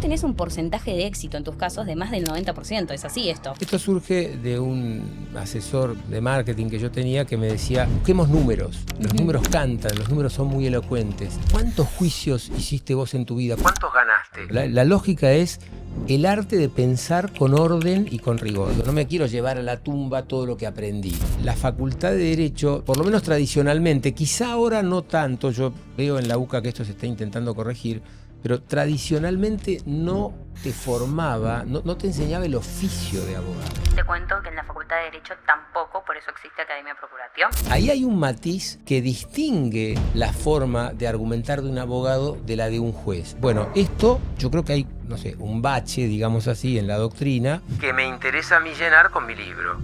tenés un porcentaje de éxito en tus casos de más del 90%. ¿Es así esto? Esto surge de un asesor de marketing que yo tenía que me decía, busquemos números. Los números cantan, los números son muy elocuentes. ¿Cuántos juicios hiciste vos en tu vida? ¿Cuántos ganaste? La lógica es el arte de pensar con orden y con rigor. No me quiero llevar a la tumba todo lo que aprendí. La facultad de Derecho, por lo menos tradicionalmente, quizá ahora no tanto, yo veo en la UCA que esto se está intentando corregir, pero tradicionalmente no te formaba, no te enseñaba el oficio de abogado. Te cuento que en la Facultad de Derecho tampoco, por eso existe Academia Procuración. Ahí hay un matiz que distingue la forma de argumentar de un abogado de la de un juez. Bueno, esto yo creo que hay, no sé, un bache, digamos así, en la doctrina que me interesa a mí llenar con mi libro.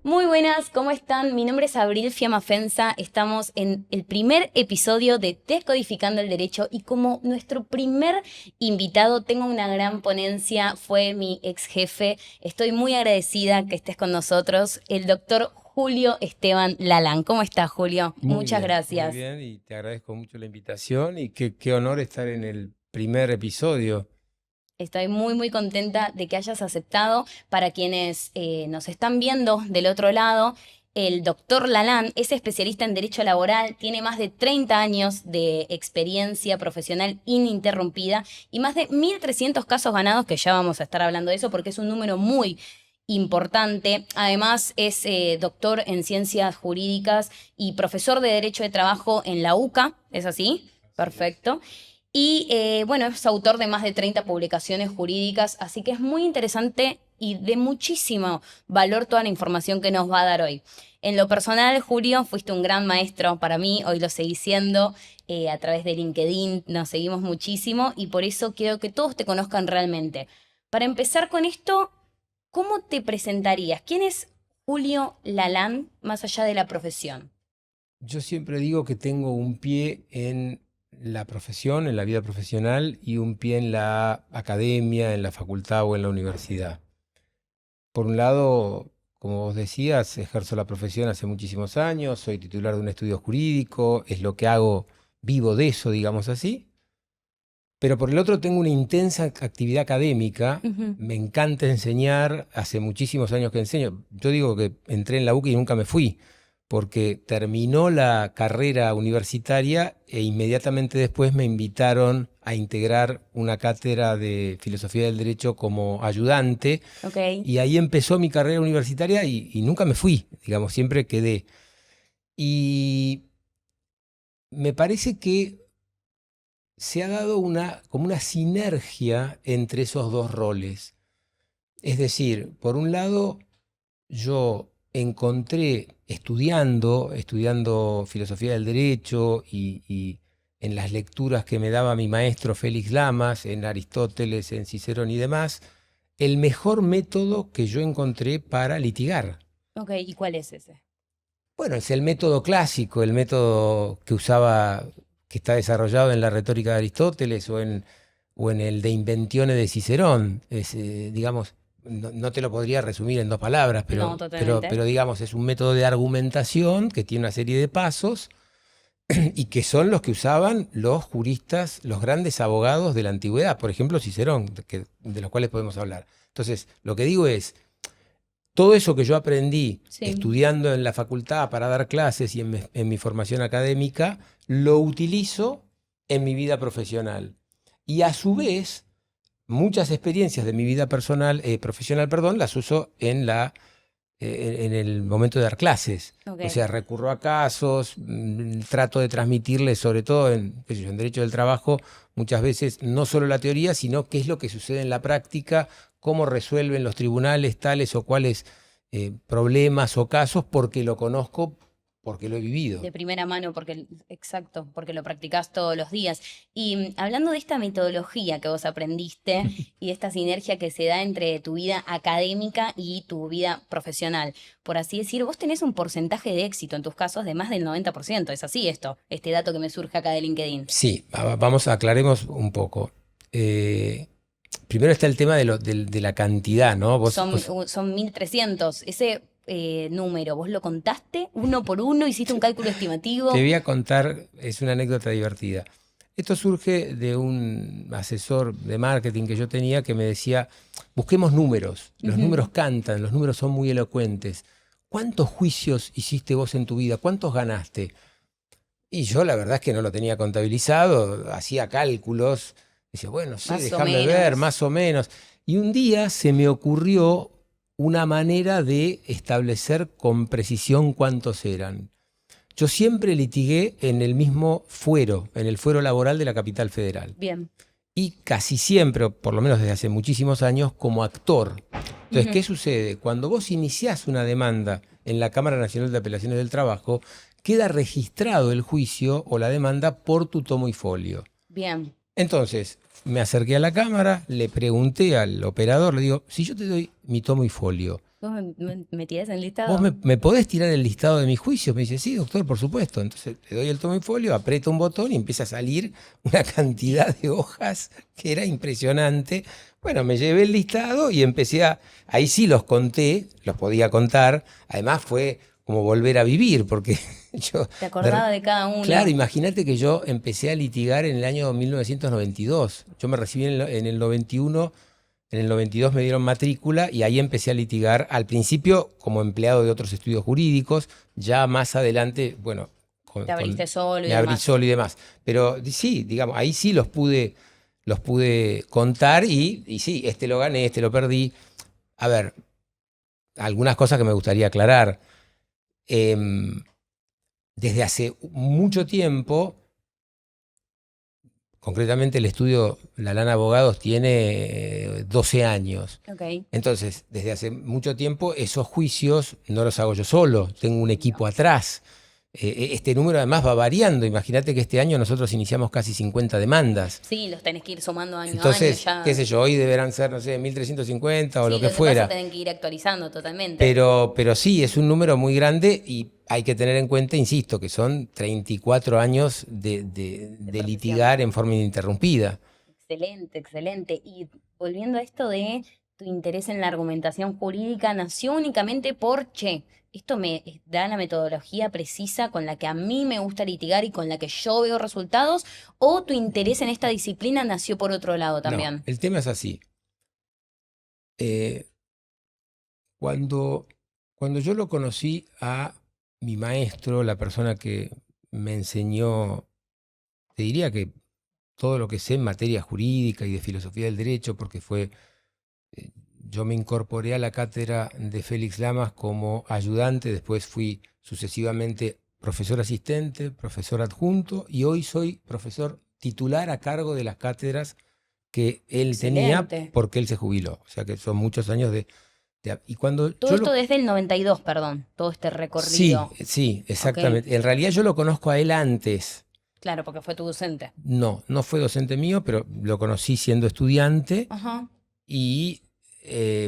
Muy buenas, ¿cómo están? Mi nombre es Abril Fiamafensa, estamos en el primer episodio de Descodificando el Derecho y como nuestro primer invitado tengo una gran ponencia, fue mi ex jefe, estoy muy agradecida que estés con nosotros, el doctor Julio Esteban Lalán. ¿Cómo estás, Julio? Muchas gracias. Muy bien, y te agradezco mucho la invitación y qué honor estar en el primer episodio. Estoy muy contenta de que hayas aceptado. Para quienes nos están viendo del otro lado, el doctor Lalán es especialista en Derecho Laboral, tiene más de 30 años de experiencia profesional ininterrumpida y más de 1.300 casos ganados, que ya vamos a estar hablando de eso porque es un número muy importante. Además es doctor en Ciencias Jurídicas y profesor de Derecho de Trabajo en la UCA, ¿es así? Perfecto. Y bueno, es autor de más de 30 publicaciones jurídicas, así que es muy interesante y de muchísimo valor toda la información que nos va a dar hoy. En lo personal, Julio, fuiste un gran maestro para mí, hoy lo seguís siendo, a través de LinkedIn nos seguimos muchísimo y por eso quiero que todos te conozcan realmente. Para empezar con esto, ¿cómo te presentarías? ¿Quién es Julio Lalán más allá de la profesión? Yo siempre digo que tengo un pie en la profesión, en la vida profesional, y un pie en la academia, en la facultad o en la universidad. Por un lado, como vos decías, ejerzo la profesión hace muchísimos años, soy titular de un estudio jurídico, es lo que hago, vivo de eso, digamos así. Pero por el otro tengo una intensa actividad académica, me encanta enseñar, hace muchísimos años que enseño. Yo digo que entré en la UCA y nunca me fui, porque terminó la carrera universitaria e inmediatamente después me invitaron a integrar una cátedra de Filosofía del Derecho como ayudante. Okay. Y ahí empezó mi carrera universitaria y nunca me fui, digamos, siempre quedé. Y me parece que se ha dado como una sinergia entre esos dos roles. Es decir, por un lado, yo encontré estudiando filosofía del derecho y en las lecturas que me daba mi maestro Félix Lamas, en Aristóteles, en Cicerón y demás, el mejor método que yo encontré para litigar. Ok, ¿y cuál es ese? Bueno, es el método clásico, el método que está desarrollado en la retórica de Aristóteles o en el de Inventione de Cicerón. Digamos, no te lo podría resumir en 2 palabras, No, pero digamos, es un método de argumentación que tiene una serie de pasos y que son los que usaban los juristas, los grandes abogados de la antigüedad, por ejemplo Cicerón, de los cuales podemos hablar. Entonces, lo que digo es, todo eso que yo aprendí estudiando en la facultad para dar clases y en mi formación académica, lo utilizo en mi vida profesional. Y a su vez, muchas experiencias de mi vida profesional, las uso en el momento de dar clases. Okay. O sea, recurro a casos, trato de transmitirles, sobre todo en Derecho del Trabajo, muchas veces no solo la teoría, sino qué es lo que sucede en la práctica, cómo resuelven los tribunales tales o cuales problemas o casos, porque lo conozco, porque lo he vivido. De primera mano, exacto, porque lo practicás todos los días. Y hablando de esta metodología que vos aprendiste y esta sinergia que se da entre tu vida académica y tu vida profesional, por así decir, vos tenés un porcentaje de éxito en tus casos de más del 90%. ¿Es así este dato que me surge acá de LinkedIn? Sí, aclaremos un poco. Primero está el tema de la cantidad, ¿no? Son 1.300. Ese número, ¿vos lo contaste uno por uno? ¿Hiciste un cálculo estimativo? Te voy a contar, es una anécdota divertida. Esto surge de un asesor de marketing que yo tenía que me decía, busquemos números, los números cantan, los números son muy elocuentes. ¿Cuántos juicios hiciste vos en tu vida? ¿Cuántos ganaste? Y yo la verdad es que no lo tenía contabilizado, hacía cálculos, decía, bueno, sí, Más o déjame ver, menos. más o menos. Y un día se me ocurrió una manera de establecer con precisión cuántos eran. Yo siempre litigué en el mismo fuero, en el fuero laboral de la capital federal. Bien. Y casi siempre, o por lo menos desde hace muchísimos años, como actor. Entonces, ¿qué sucede? Cuando vos iniciás una demanda en la Cámara Nacional de Apelaciones del Trabajo, queda registrado el juicio o la demanda por tu tomo y folio. Bien. Entonces, me acerqué a la Cámara, le pregunté al operador, le digo, si yo te doy mi tomo y folio, ¿Vos me tirás en el listado? ¿vos me podés tirar el listado de mis juicios? Me dice, sí, doctor, por supuesto. Entonces le doy el tomo y folio, aprieto un botón y empieza a salir una cantidad de hojas que era impresionante. Bueno, me llevé el listado y empecé ahí sí los conté, los podía contar. Además fue como volver a vivir, porque yo... ¿Te acordaba de cada uno? Claro, imagínate que yo empecé a litigar en el año 1992. Yo me recibí en el 91. En el 92 me dieron matrícula y ahí empecé a litigar, al principio como empleado de otros estudios jurídicos, ya más adelante, bueno, Te abriste solo y me abrí demás. solo y demás. Pero sí, digamos, ahí sí los pude contar y sí, este lo gané, este lo perdí. A ver, algunas cosas que me gustaría aclarar. Desde hace mucho tiempo, concretamente el estudio La Lana Abogados tiene 12 años. Ok. Entonces, desde hace mucho tiempo esos juicios no los hago yo solo, tengo un equipo atrás. Este número además va variando. Imagínate que este año nosotros iniciamos casi 50 demandas. Sí, los tenés que ir sumando año a Entonces, año ya. qué sé yo, hoy deberán ser, no sé, 1350 o Sí, lo que pasa, fuera. tienen que ir actualizando totalmente. Pero sí, es un número muy grande y hay que tener en cuenta, insisto, que son 34 años de profesión. litigar en forma ininterrumpida. Excelente, excelente. Y volviendo a esto de tu interés en la argumentación jurídica, ¿nació únicamente por, esto me da la metodología precisa con la que a mí me gusta litigar y con la que yo veo resultados? ¿O tu interés en esta disciplina nació por otro lado también? No, el tema es así. Cuando yo lo conocí a mi maestro, la persona que me enseñó, te diría que todo lo que sé en materia jurídica y de filosofía del derecho, porque yo me incorporé a la cátedra de Félix Lamas como ayudante, después fui sucesivamente profesor asistente, profesor adjunto y hoy soy profesor titular a cargo de las cátedras que él tenía Excelente. porque él se jubiló. O sea que son muchos años y cuando Todo yo esto desde el 92, perdón, todo este Sí, recorrido. sí, exactamente. En realidad yo lo conozco a él antes. Claro, porque fue tu docente. No fue docente mío, pero lo conocí siendo estudiante Ajá.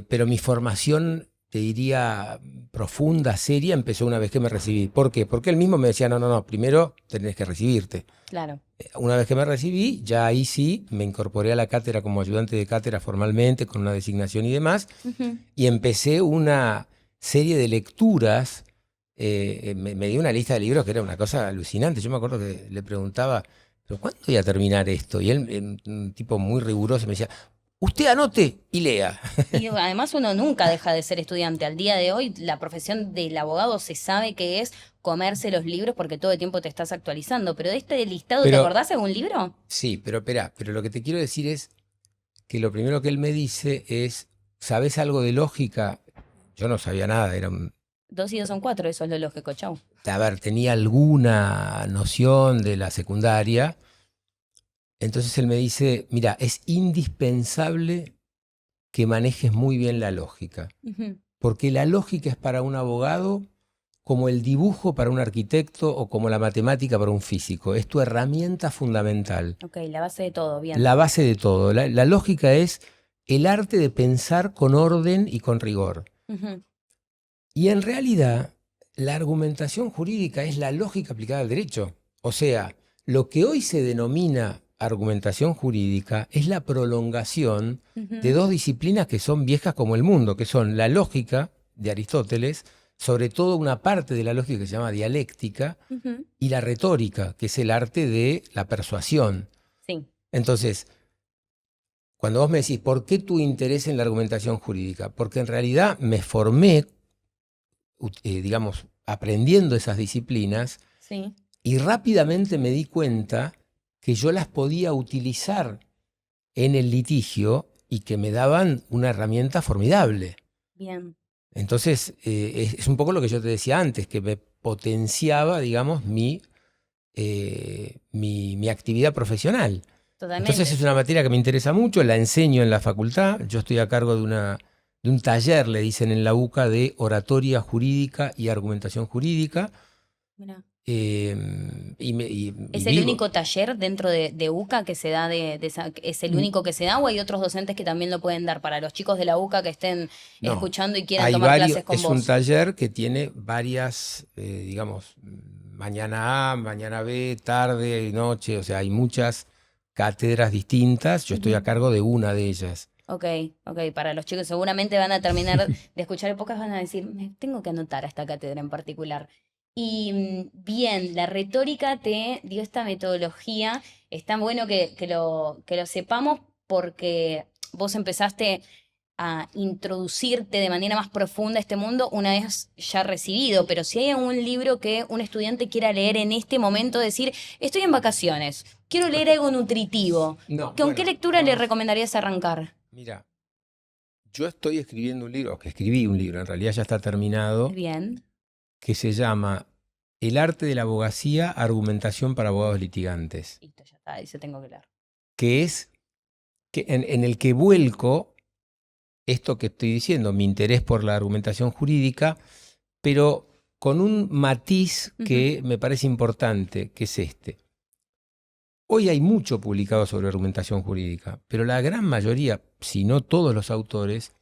pero mi formación, te diría, profunda, seria, empezó una vez que me recibí. ¿Por qué? Porque él mismo me decía, no, primero tenés que recibirte. Claro. Una vez que me recibí, ya ahí sí, me incorporé a la cátedra como ayudante de cátedra formalmente, con una designación y demás, y empecé una serie de lecturas. Me dio una lista de libros que era una cosa alucinante. Yo me acuerdo que le preguntaba, ¿pero cuándo voy a terminar esto? Y él, un tipo muy riguroso, me decía, usted anote y lea. Y además uno nunca deja de ser estudiante. Al día de hoy la profesión del abogado se sabe que es comerse los libros porque todo el tiempo te estás actualizando. Pero de este listado, ¿te Pero, acordás de algún libro? sí, pero espera, pero lo que te quiero decir es que lo primero que él me dice es, ¿sabés algo de lógica? Yo no sabía nada, era un... 2 y 2 son 4, eso es lo lógico, chau. A ver, tenía alguna noción de la secundaria. Entonces él me dice, mira, es indispensable que manejes muy bien la lógica, porque la lógica es para un abogado como el dibujo para un arquitecto o como la matemática para un físico. Es tu herramienta fundamental. Ok, la base de todo, bien. La base de todo. La lógica es el arte de pensar con orden y con rigor. Y en realidad, la argumentación jurídica es la lógica aplicada al derecho. O sea, lo que hoy se denomina argumentación jurídica es la prolongación de dos disciplinas que son viejas como el mundo, que son la lógica de Aristóteles, sobre todo una parte de la lógica que se llama dialéctica, y la retórica, que es el arte de la persuasión. Entonces, cuando vos me decís, ¿por qué tu interés en la argumentación jurídica? Porque en realidad me formé, digamos, aprendiendo esas disciplinas Sí, y rápidamente me di cuenta que yo las podía utilizar en el litigio y que me daban una herramienta formidable. bien, Entonces, es un poco lo que yo te decía antes, que me potenciaba, digamos, mi actividad profesional. Entonces totalmente. es una materia que me interesa mucho, la enseño en la facultad, yo estoy a cargo de un taller, le dicen en la UCA, de oratoria jurídica y argumentación jurídica, Mira. y ¿Es el vivo. único taller dentro de UCA que se da es el Mm, único que se da o hay otros docentes que también lo pueden dar para los chicos de la UCA que estén No, escuchando y quieran hay tomar varios, clases con es un vos? taller que tiene varias, digamos, mañana A, mañana B, tarde, noche, o sea, hay muchas cátedras distintas, yo estoy a Ujú. cargo de una de ellas. Ok, ok, para los chicos seguramente van a terminar de escuchar el podcast, van a decir, me tengo que anotar a esta cátedra en particular. Y bien, la retórica te dio esta metodología, es tan bueno que lo sepamos porque vos empezaste a introducirte de manera más profunda a este mundo una vez ya recibido, pero si hay algún libro que un estudiante quiera leer en este momento, decir, estoy en vacaciones, quiero leer algo nutritivo, No, ¿con qué bueno, lectura le recomendarías arrancar? mira, yo estoy escribiendo un libro, o que escribí un libro, en realidad ya está terminado, Bien, que se llama El arte de la abogacía, argumentación para abogados litigantes, listo, ya está, eso tengo que leer. que es en el que vuelco esto que estoy diciendo, mi interés por la argumentación jurídica, pero con un matiz Ujú. que me parece importante, que es este. Hoy hay mucho publicado sobre argumentación jurídica, pero la gran mayoría, si no todos los autores,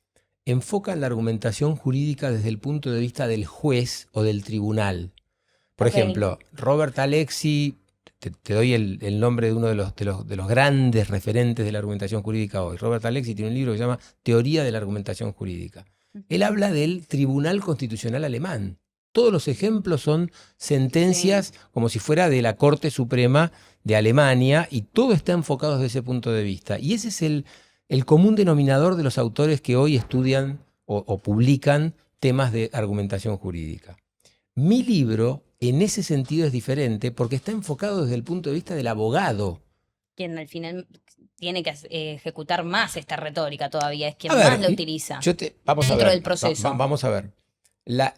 enfocan la argumentación jurídica desde el punto de vista del juez o del tribunal. Por Ok, ejemplo, Robert Alexi, te doy el nombre de uno de los grandes referentes de la argumentación jurídica hoy. Robert Alexi tiene un libro que se llama Teoría de la argumentación jurídica. Él ujú, habla del Tribunal Constitucional Alemán. Todos los ejemplos son sí, sentencias como si fuera de la Corte Suprema de Alemania y todo está enfocado desde ese punto de vista. Y ese es el común denominador de los autores que hoy estudian o publican temas de argumentación jurídica. Mi libro, en ese sentido, es diferente porque está enfocado desde el punto de vista del abogado. quien al final tiene que ejecutar más esta retórica todavía, es A quien más ver, la utiliza vamos a dentro del ver, proceso. vamos a ver.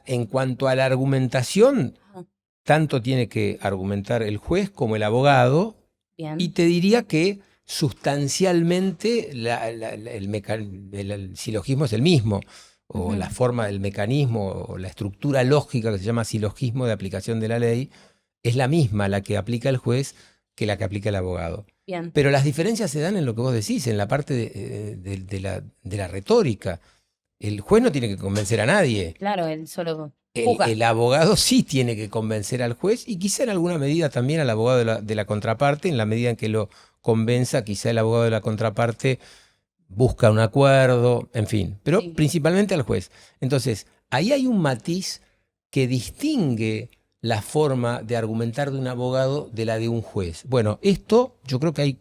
En cuanto a la argumentación, Ajá, tanto tiene que argumentar el juez como el abogado, y bien, te diría que sustancialmente el silogismo es el mismo, o ujú, la forma del mecanismo, o la estructura lógica que se llama silogismo de aplicación de la ley, es la misma la que aplica el juez que la que aplica el abogado. bien, Pero las diferencias se dan en lo que vos decís, en la parte de la retórica. El juez no tiene que convencer a nadie. claro, él solo El, juzga. el abogado sí tiene que convencer al juez y quizá en alguna medida también al abogado de la contraparte, en la medida en que lo convenza, quizá el abogado de la contraparte busca un acuerdo, en fin, pero Sí. principalmente al juez. Entonces, ahí hay un matiz que distingue la forma de argumentar de un abogado de la de un juez. Bueno, esto yo creo que hay,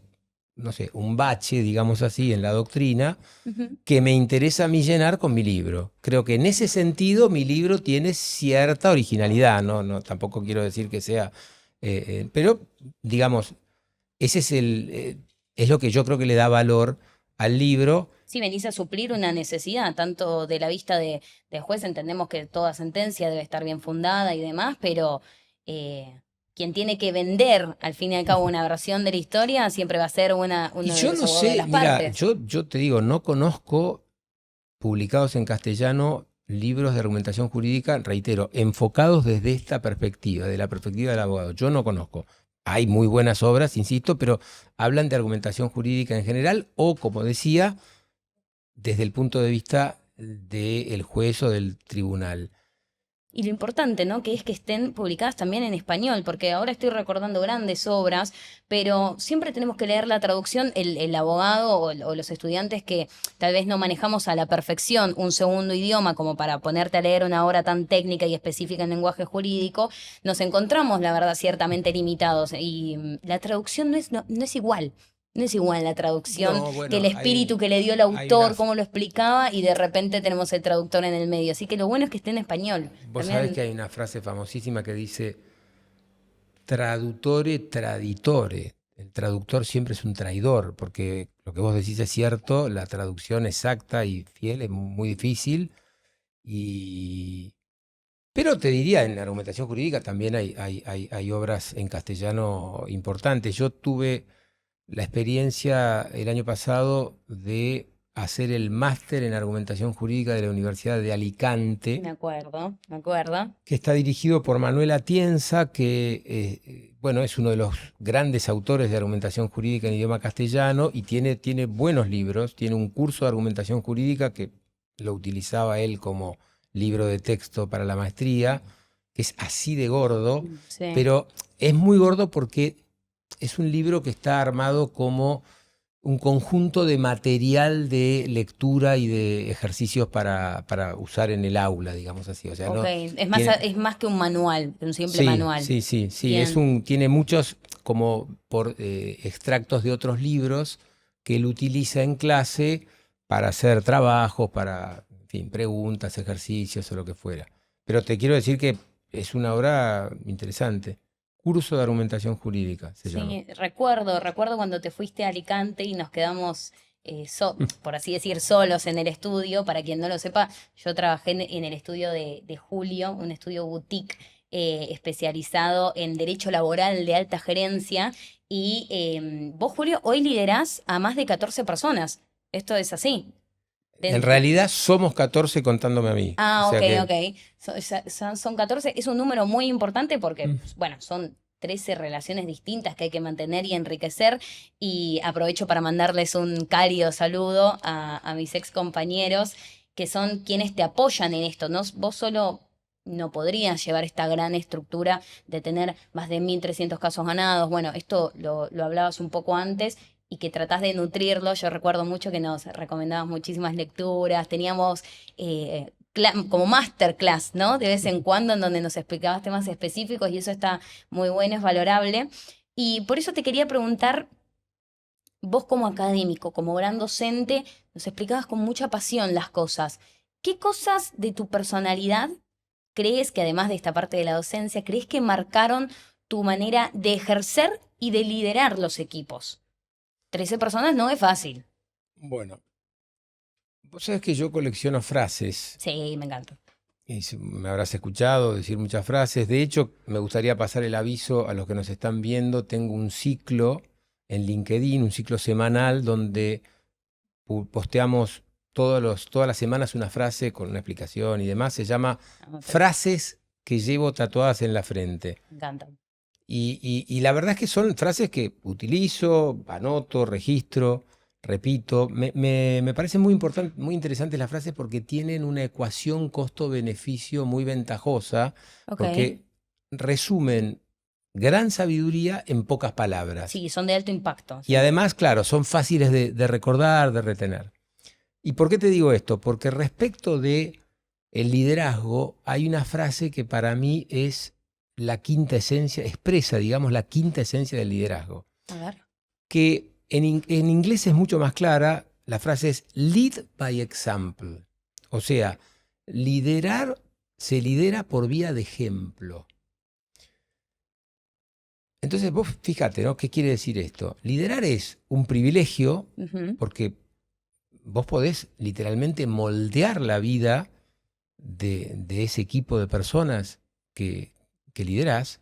no sé, un bache, digamos así, en la doctrina Ujú. que me interesa a mí llenar con mi libro. Creo que en ese sentido mi libro tiene cierta originalidad, no, tampoco quiero decir que sea, pero digamos, ese es lo que yo creo que le da valor al libro. Sí, venís a suplir una necesidad, tanto de la vista del juez, entendemos que toda sentencia debe estar bien fundada y demás, pero quien tiene que vender al fin y al cabo una versión de la historia siempre va a ser Y uno de yo los no abogados de sé, las mira, partes. yo te digo, no conozco publicados en castellano libros de argumentación jurídica, reitero, enfocados desde esta perspectiva, de la perspectiva del abogado. Yo no conozco. Hay muy buenas obras, insisto, pero hablan de argumentación jurídica en general o, como decía, desde el punto de vista del juez o del tribunal. Y lo importante, ¿no? Que es que estén publicadas también en español, porque ahora estoy recordando grandes obras, pero siempre tenemos que leer la traducción, el abogado o los estudiantes que tal vez no manejamos a la perfección un segundo idioma como para ponerte a leer una obra tan técnica y específica en lenguaje jurídico, nos encontramos, la verdad, ciertamente limitados y la traducción no es igual. No es igual la traducción No, que bueno, el espíritu que le dio el hay autor, una, cómo lo explicaba, y de repente tenemos el traductor en el medio. Así que lo bueno es que esté en español. vos sabés que También, hay una frase famosísima que dice traduttore traditore. El traductor siempre es un traidor, porque lo que vos decís es cierto, la traducción exacta y fiel es muy difícil. Y... Pero te diría, en la argumentación jurídica también hay obras en castellano importantes. Yo tuve la experiencia el año pasado de hacer el máster en argumentación jurídica de la Universidad de Alicante, me acuerdo. que está dirigido por Manuel Atienza, que bueno, es uno de los grandes autores de argumentación jurídica en idioma castellano y tiene buenos libros. Tiene un curso de argumentación jurídica que lo utilizaba él como libro de texto para la maestría, que es así de gordo, Sí. pero es muy gordo porque es un libro que está armado como un conjunto de material de lectura y de ejercicios para usar en el aula, digamos así. O sea, Ok, no es tiene. más que un manual, que un simple Sí, manual. sí, sí, sí. Bien. Tiene muchos como por extractos de otros libros que él utiliza en clase para hacer trabajos, para, en fin, preguntas, ejercicios o lo que fuera. Pero te quiero decir que es una obra interesante. Curso de argumentación jurídica se llama. Sí, recuerdo cuando te fuiste a Alicante y nos quedamos, por así decir, solos en el estudio. Para quien no lo sepa, yo trabajé en el estudio de Julio, un estudio boutique especializado en derecho laboral de alta gerencia. Y vos, Julio, hoy liderás a más de 14 personas. Esto es así. En Den- realidad somos 14 contándome a mí. O Ah, ok, sea que ok. Son 14. Es un número muy importante porque, mm, bueno, son 13 relaciones distintas que hay que mantener y enriquecer. Y aprovecho para mandarles un cálido saludo a mis ex compañeros, que son quienes te apoyan en esto, ¿no? Vos solo no podrías llevar esta gran estructura de tener más de 1.300 casos ganados. Bueno, esto lo hablabas un poco antes y que tratás de nutrirlo. Yo recuerdo mucho que nos recomendabas muchísimas lecturas, teníamos como masterclass, ¿no? De vez en cuando en donde nos explicabas temas específicos y eso está muy bueno, es valorable. Y por eso te quería preguntar, vos como académico, como gran docente, nos explicabas con mucha pasión las cosas. ¿Qué cosas de tu personalidad crees que, además de esta parte de la docencia, crees que marcaron tu manera de ejercer y de liderar los equipos? 13 personas no es fácil. bueno, vos sabés que yo colecciono frases. Sí, me encanta. Y me habrás escuchado decir muchas frases. De hecho, me gustaría pasar el aviso a los que nos están viendo. Tengo un ciclo en LinkedIn, un ciclo semanal donde posteamos todas las semanas una frase con una explicación y demás. Se llama Anoté, Frases que llevo tatuadas en la frente. me encanta. Y la verdad es que son frases que utilizo, anoto, registro, repito. Me parecen muy importantes, muy interesantes las frases porque tienen una ecuación costo-beneficio muy ventajosa, Ok. porque resumen gran sabiduría en pocas palabras. Sí, son de alto impacto, Y sí. además, claro, son fáciles de recordar, de retener. ¿Y por qué te digo esto? Porque respecto de el liderazgo, hay una frase que para mí es la quinta esencia, expresa, digamos, la quinta esencia del liderazgo, A ver. que en inglés es mucho más clara. La frase es lead by example. O sea, liderar se lidera por vía de ejemplo. Entonces vos fíjate, ¿no? ¿Qué quiere decir esto? Liderar es un privilegio Ujú. porque vos podés literalmente moldear la vida de ese equipo de personas que liderás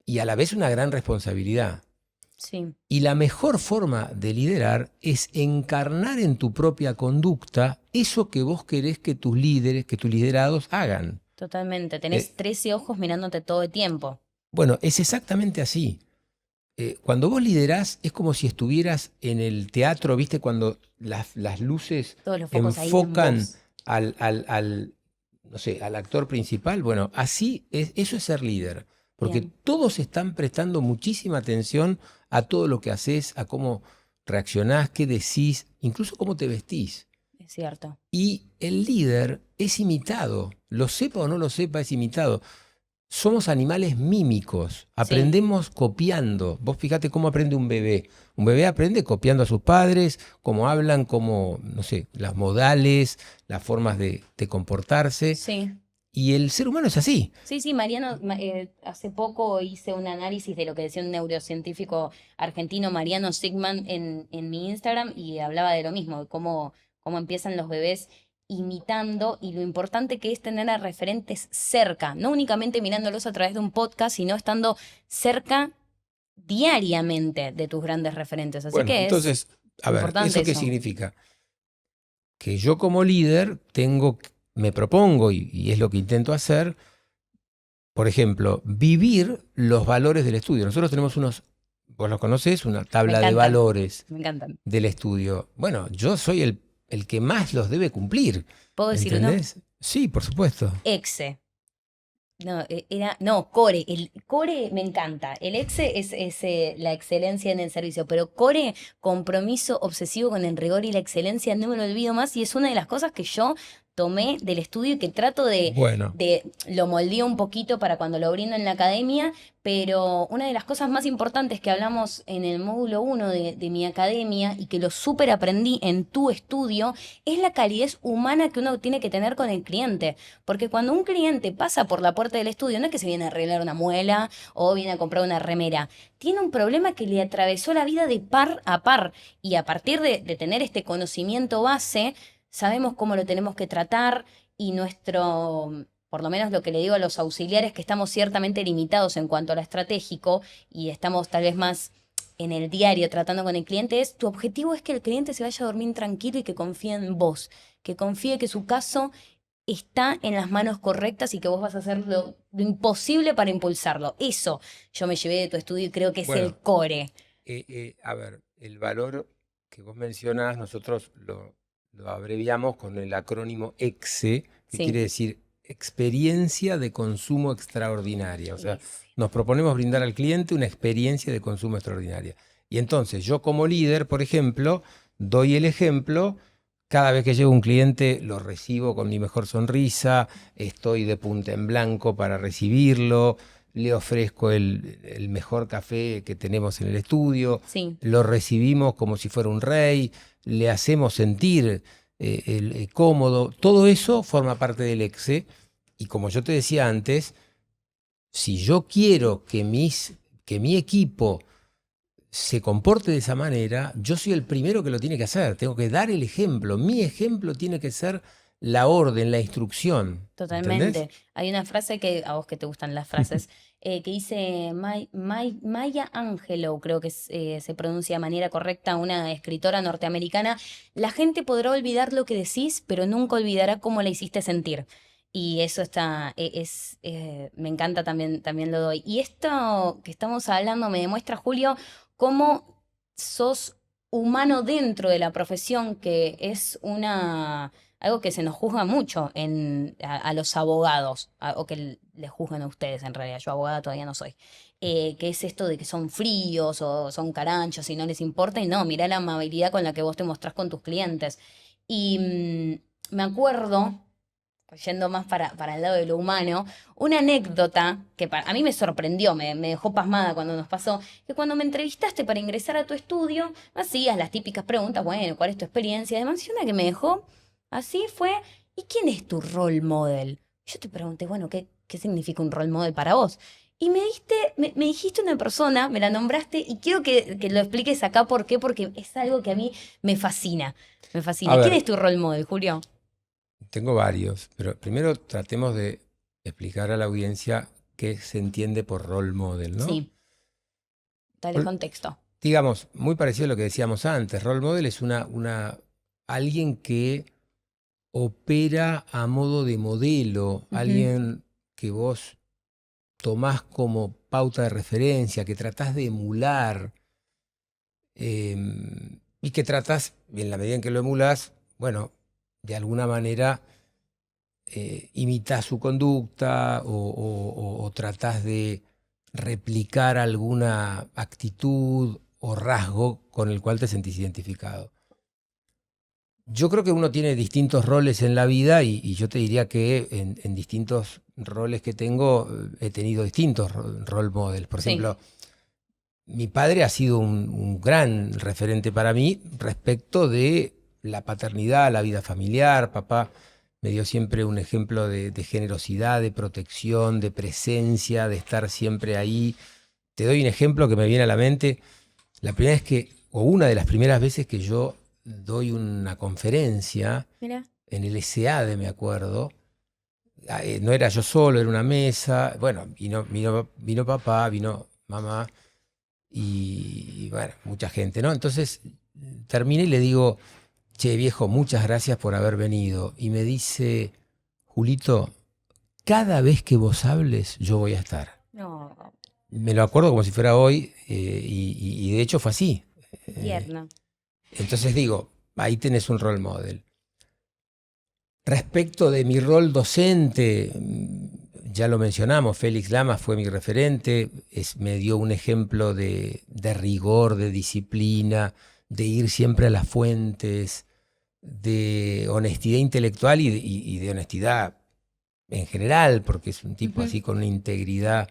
y a la vez una gran responsabilidad. Sí, Y la mejor forma de liderar es encarnar en tu propia conducta eso que vos querés que tus líderes, que tus liderados hagan. totalmente. Eh, Tenés 13 ojos mirándote todo el tiempo. bueno, es exactamente así. Cuando vos liderás es como si estuvieras en el teatro, ¿viste? Cuando las luces Todos los focos ahí en enfocan vos. no sé, al actor principal. Bueno, así es, eso es ser líder, porque Bien, todos están prestando muchísima atención a todo lo que haces, a cómo reaccionás, qué decís, incluso cómo te vestís. es cierto. Y el líder es imitado, lo sepa o no lo sepa, es imitado. somos animales mímicos, Sí, aprendemos copiando. Vos fíjate cómo aprende un bebé. Un bebé aprende copiando a sus padres, cómo hablan, cómo, no sé, las modales, las formas de comportarse. sí. Y el ser humano es así. Sí, sí, Mariano, hace poco hice un análisis de lo que decía un neurocientífico argentino, Mariano Sigman, en mi Instagram y hablaba de lo mismo, de cómo empiezan los bebés imitando y lo importante que es tener a referentes cerca, no únicamente mirándolos a través de un podcast, sino estando cerca diariamente de tus grandes referentes. Así Bueno, que es entonces, a ver, importante ¿eso qué eso. significa? Que yo como líder me propongo, y es lo que intento hacer, por ejemplo, vivir los valores del estudio. Nosotros tenemos vos los conocés, una Me tabla de encantan, valores me encantan. del estudio. Bueno, yo soy el que más los debe cumplir, ¿Puedo decir uno? ¿entendés? Sí, por supuesto. Exe. No, no, Core. El Core me encanta. El Exe es la excelencia en el servicio, pero Core, compromiso obsesivo con el rigor y la excelencia, no me lo olvido más y es una de las cosas que yo tomé del estudio y que trato Bueno, lo moldeé un poquito para cuando lo brindo en la academia, pero una de las cosas más importantes que hablamos en el módulo 1 de mi academia y que lo súper aprendí en tu estudio es la calidez humana que uno tiene que tener con el cliente. Porque cuando un cliente pasa por la puerta del estudio, no es que se viene a arreglar una muela o viene a comprar una remera, tiene un problema que le atravesó la vida de par a par. Y a partir de tener este conocimiento base, sabemos cómo lo tenemos que tratar y por lo menos lo que le digo a los auxiliares, que estamos ciertamente limitados en cuanto a lo estratégico y estamos tal vez más en el diario tratando con el cliente, tu objetivo es que el cliente se vaya a dormir tranquilo y que confíe en vos, que confíe que su caso está en las manos correctas y que vos vas a hacer lo imposible para impulsarlo. Eso yo me llevé de tu estudio y creo que es el bueno, core. a ver, el valor que vos mencionás, nosotros lo abreviamos con el acrónimo EXE, que Sí, quiere decir experiencia de consumo extraordinaria. O sea, ese. nos proponemos brindar al cliente una experiencia de consumo extraordinaria. Y entonces yo como líder, por ejemplo, doy el ejemplo. Cada vez que llega un cliente lo recibo con mi mejor sonrisa, estoy de punta en blanco para recibirlo, le ofrezco el mejor café que tenemos en el estudio, Sí, lo recibimos como si fuera un rey, le hacemos sentir cómodo. Todo eso forma parte del EXE. Y como yo te decía antes, si yo quiero que mi equipo se comporte de esa manera, yo soy el primero que lo tiene que hacer. Tengo que dar el ejemplo. Mi ejemplo tiene que ser la orden, la instrucción. ¿Entendés? totalmente. Hay una frase que, a vos que te gustan las frases, que dice Maya Angelou, creo que se pronuncia de manera correcta, una escritora norteamericana. La gente podrá olvidar lo que decís, pero nunca olvidará cómo la hiciste sentir. Y eso me encanta también, también lo doy. Y esto que estamos hablando me demuestra, Julio, cómo sos humano dentro de la profesión, que es algo que se nos juzga mucho a los abogados, o que les juzgan a ustedes en realidad, yo abogada todavía no soy, que es esto de que son fríos o son caranchos y no les importa, y no, mirá la amabilidad con la que vos te mostrás con tus clientes. Y me acuerdo, yendo más para el lado de lo humano, una anécdota que a mí me sorprendió, me dejó pasmada cuando nos pasó, que cuando me entrevistaste para ingresar a tu estudio, me hacías las típicas preguntas, bueno, ¿cuál es tu experiencia? Además, y una que me dejó así fue, ¿y quién es tu role model? Yo te pregunté, bueno, ¿qué significa un role model para vos? Y me dijiste una persona, me la nombraste, y quiero que lo expliques acá por qué, porque es algo que a mí me fascina, me A fascina. ¿Quién es ver, tu role model, Julio? tengo varios, pero primero tratemos de explicar a la audiencia qué se entiende por role model, ¿no? Sí, dale Rol- contexto. Digamos, muy parecido a lo que decíamos antes, role model es alguien que opera a modo de modelo, Ujú. alguien que vos tomás como pauta de referencia, que tratás de emular, y que tratás, en la medida en que lo emulás, bueno, de alguna manera imitás su conducta o tratás de replicar alguna actitud o rasgo con el cual te sentís identificado. Yo creo que uno tiene distintos roles en la vida y yo te diría que en distintos roles que tengo he tenido distintos role models. Por Sí. ejemplo, mi padre ha sido un gran referente para mí respecto de la paternidad, la vida familiar. Papá me dio siempre un ejemplo de generosidad, de protección, de presencia, de estar siempre ahí. Te doy un ejemplo que me viene a la mente. La primera vez que, o una de las primeras veces que yo doy una conferencia Mira. en el SEADE, me acuerdo. No era yo solo, era una mesa. Bueno, vino papá, vino mamá y bueno, mucha gente, ¿no? Entonces terminé y le digo, che, viejo, muchas gracias por haber venido. Y me dice, Julito, cada vez que vos hables, yo voy a estar. No, Me lo acuerdo como si fuera hoy y de hecho fue así. tierno. Entonces digo, ahí tenés un role model. Respecto de mi rol docente, ya lo mencionamos, Félix Lamas fue mi referente, me dio un ejemplo de rigor, de disciplina, de ir siempre a las fuentes, de honestidad intelectual y de honestidad en general, porque es un tipo Ujú. así con una integridad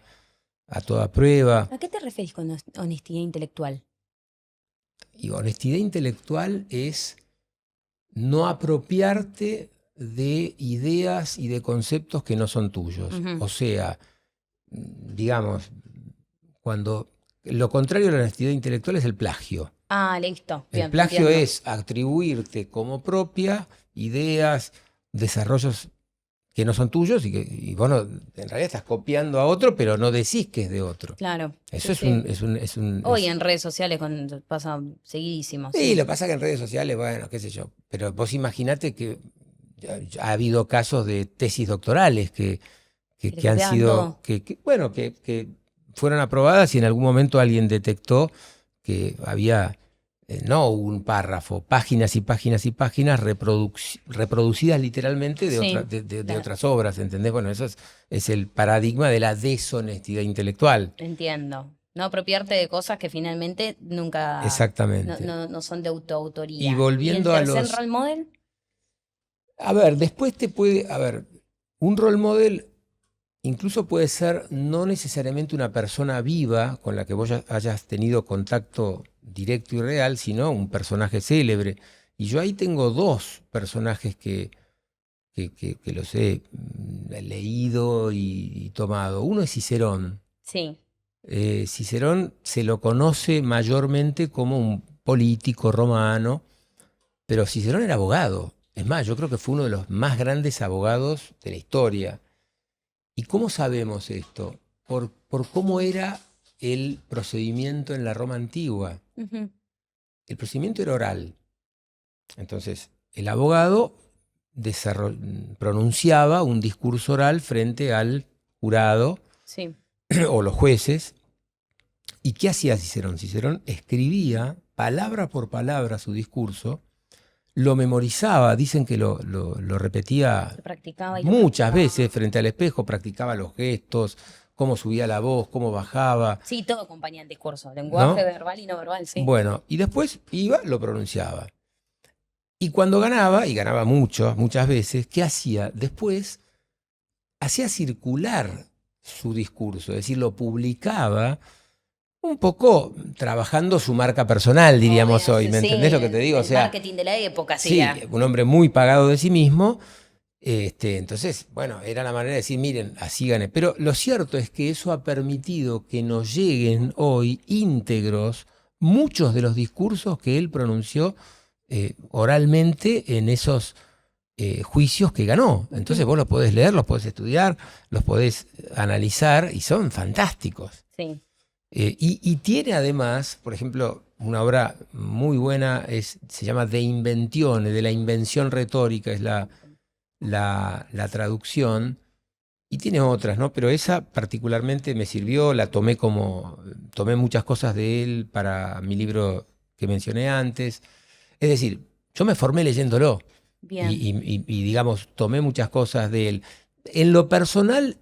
a toda prueba. ¿A qué te referís con honestidad intelectual? Y honestidad intelectual es no apropiarte de ideas y de conceptos que no son tuyos. Ujú. O sea, digamos, cuando lo contrario a la honestidad intelectual es el plagio. Ah, listo. El Bien, plagio entiendo. es atribuirte como propia ideas, desarrollos que no son tuyos y vos no, en realidad estás copiando a otro, pero no decís que es de otro. Claro. Eso Sí, sí. Hoy es. en redes sociales pasa seguidísimo, Sí, sí. lo que pasa que en redes sociales, bueno, qué sé yo. Pero vos imaginate que ya ha habido casos de tesis doctorales Que le que han copiaban sido, todo. bueno, que fueron aprobadas y en algún momento alguien detectó que había, no un párrafo, páginas y páginas y páginas reproducidas literalmente Sí, de claro. otras obras, ¿entendés? Bueno, eso es el paradigma de la deshonestidad intelectual. Entiendo. No apropiarte de cosas que finalmente nunca, Exactamente. no son de Y autoautoría. ¿Y el volviendo a tercer los. role model? A ver, después a ver, un role model incluso puede ser no necesariamente una persona viva con la que vos hayas tenido contacto directo y real, sino un personaje célebre. Y yo ahí tengo dos personajes que los he leído y tomado. Uno es Cicerón. Sí. Cicerón se lo conoce mayormente como un político romano, pero Cicerón era abogado. Es más, yo creo que fue uno de los más grandes abogados de la historia. ¿Y cómo sabemos esto? Por cómo era el procedimiento en la Roma antigua. Ujú. El procedimiento era oral. Entonces, el abogado pronunciaba un discurso oral frente al jurado Sí. o los jueces. ¿Y qué hacía Cicerón? Cicerón escribía palabra por palabra su discurso, lo memorizaba, dicen que lo repetía Lo practicaba y lo muchas practicaba. veces frente al espejo, practicaba los gestos, cómo subía la voz, cómo bajaba, Sí, todo acompaña el discurso. Lenguaje ¿no? verbal y no verbal, sí. Bueno, y después iba, lo pronunciaba. Y cuando ganaba, y ganaba mucho, muchas veces, ¿qué hacía? Después hacía circular su discurso, es decir, lo publicaba un poco trabajando su marca personal, diríamos Obvio, hoy. sí, ¿Me sí, entendés lo que te digo? O el sea, marketing de la época, sí. sí, un hombre muy pagado de sí mismo. Entonces, bueno, era la manera de decir, miren, así gané. Pero lo cierto es que eso ha permitido que nos lleguen hoy íntegros muchos de los discursos que él pronunció oralmente en esos juicios que ganó. Entonces vos los podés leer, los podés estudiar, los podés analizar y son fantásticos. Sí. Y tiene además, por ejemplo, una obra muy buena, se llama De Inventione, de la invención retórica, es la traducción, y tiene otras, ¿no? Pero esa particularmente me sirvió, tomé muchas cosas de él para mi libro que mencioné antes. Es decir, yo me formé leyéndolo Bien. digamos, tomé muchas cosas de él. En lo personal,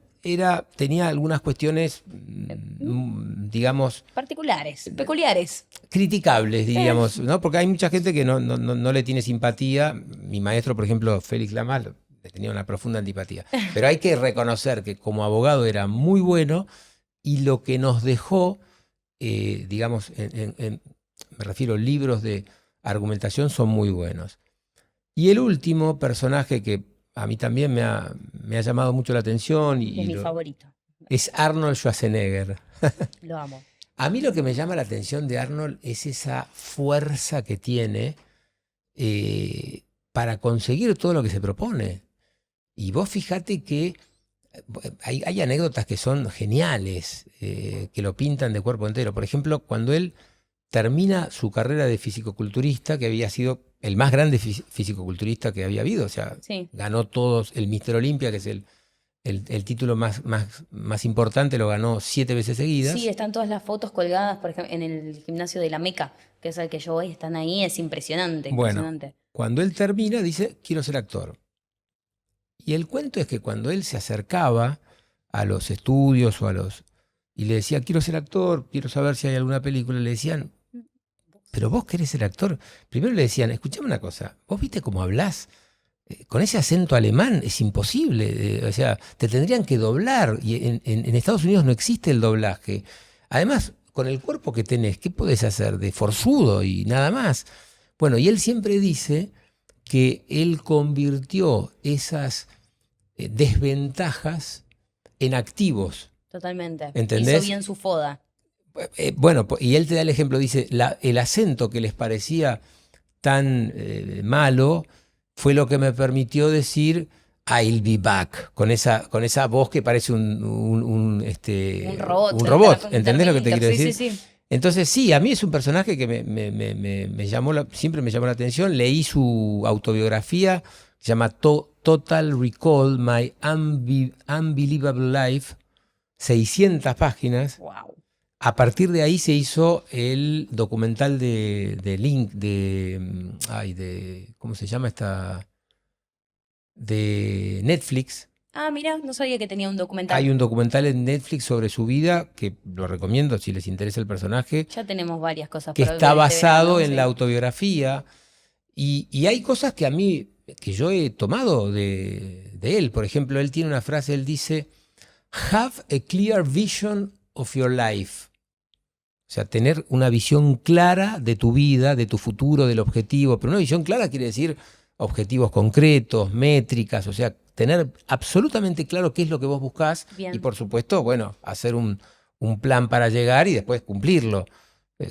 tenía algunas cuestiones, digamos, Particulares, peculiares. criticables, diríamos, ¿no? Porque hay mucha gente que no le tiene simpatía. Mi maestro, por ejemplo, Félix Lamas, le tenía una profunda antipatía. Pero hay que reconocer que como abogado era muy bueno y lo que nos dejó, digamos, me refiero a libros de argumentación, son muy buenos. Y el último personaje que a mí también me ha llamado mucho la atención Es mi favorito. es Arnold Schwarzenegger. Lo amo. A mí lo que me llama la atención de Arnold es esa fuerza que tiene para conseguir todo lo que se propone. Y vos fíjate que hay anécdotas que son geniales, que lo pintan de cuerpo entero. Por ejemplo, cuando él termina su carrera de fisicoculturista, que había sido el más grande fisicoculturista que había habido, o sea, Sí. ganó todos el Mister Olympia, que es el título más importante, lo ganó 7 veces seguidas. Sí, están todas las fotos colgadas, por ejemplo, en el gimnasio de la Meca, que es al que yo voy, están ahí, es impresionante, Bueno, impresionante. cuando él termina, dice, quiero ser actor. Y el cuento es que cuando él se acercaba a los estudios y le decía, quiero ser actor, quiero saber si hay alguna película, le decían, pero vos querés ser actor. Primero le decían, escuchame una cosa, vos viste cómo hablás, con ese acento alemán es imposible, o sea, te tendrían que doblar, y en Estados Unidos no existe el doblaje. Además, con el cuerpo que tenés, ¿qué podés hacer? De forzudo y nada más. Bueno, y él siempre dice que él convirtió esas desventajas en activos. Totalmente. ¿Entendés? Hizo bien su foda. Bueno, y él te da el ejemplo, dice, el acento que les parecía tan malo fue lo que me permitió decir I'll be back, con esa voz que parece un robot. ¿Entendés lo que te quiero decir? Sí. Entonces sí, a mí es un personaje que siempre me llamó la atención. Leí su autobiografía, se llama Total Recall, My Unbelievable Life, 600 páginas. Wow. A partir de ahí se hizo el documental ¿cómo se llama esta? De Netflix. Ah, mira, no sabía que tenía un documental. Hay un documental en Netflix sobre su vida, que lo recomiendo si les interesa el personaje. Ya tenemos varias cosas Que para está ver este basado verano, en sí. la autobiografía. Y hay cosas que yo he tomado de él. Por ejemplo, él tiene una frase, él dice, have a clear vision of your life. O sea, tener una visión clara de tu vida, de tu futuro, del objetivo. Pero una visión clara quiere decir objetivos concretos, métricas, o sea, tener absolutamente claro qué es lo que vos buscás. Bien. Y por supuesto, bueno, hacer un plan para llegar y después cumplirlo.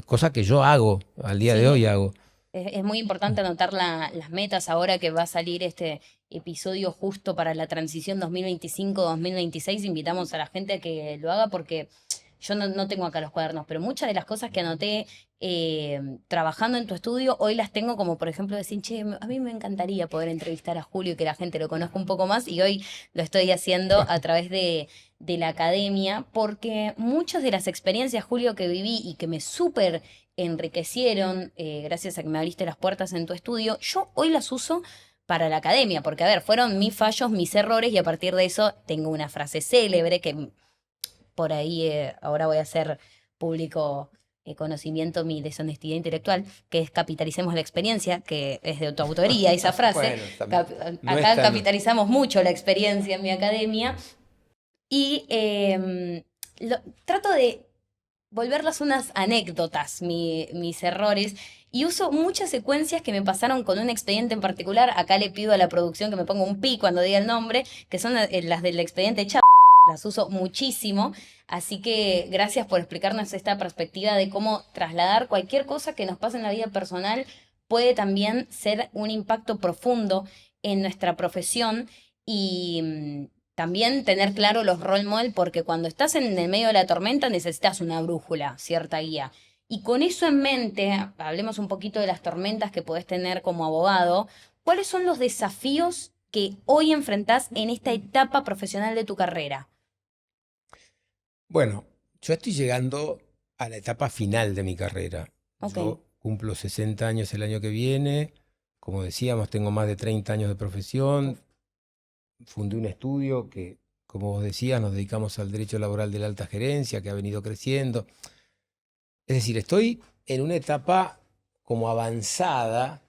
Cosa que yo hago, al día de hoy hago. Es muy importante anotar las metas ahora que va a salir este episodio justo para la transición 2025-2026. Invitamos a la gente a que lo haga porque yo no tengo acá los cuadernos, pero muchas de las cosas que anoté trabajando en tu estudio, hoy las tengo como, por ejemplo, decir, che, a mí me encantaría poder entrevistar a Julio y que la gente lo conozca un poco más, y hoy lo estoy haciendo a través de la academia, porque muchas de las experiencias, Julio, que viví y que me súper enriquecieron, gracias a que me abriste las puertas en tu estudio, yo hoy las uso para la academia, porque a ver, fueron mis fallos, mis errores, y a partir de eso tengo una frase célebre que por ahí ahora voy a hacer público conocimiento mi deshonestidad intelectual, que es capitalicemos la experiencia, que es de tu autoría esa frase. Bueno, acá capitalizamos mucho la experiencia en mi academia, y trato de volverlas unas anécdotas, mis errores, y uso muchas secuencias que me pasaron con un expediente en particular. Acá le pido a la producción que me ponga un pi cuando diga el nombre, que son las del expediente Chávez. Las uso muchísimo, así que gracias por explicarnos esta perspectiva de cómo trasladar cualquier cosa que nos pase en la vida personal puede también ser un impacto profundo en nuestra profesión, y también tener claro los role model, porque cuando estás en el medio de la tormenta necesitas una brújula, cierta guía. Y con eso en mente, hablemos un poquito de las tormentas que podés tener como abogado. ¿Cuáles son los desafíos que hoy enfrentás en esta etapa profesional de tu carrera? Bueno, yo estoy llegando a la etapa final de mi carrera. Okay. Yo cumplo 60 años el año que viene. Como decíamos, tengo más de 30 años de profesión. Fundé un estudio que como vos decías, nos dedicamos al derecho laboral de la alta gerencia, que ha venido creciendo. Es decir, estoy en una etapa como avanzada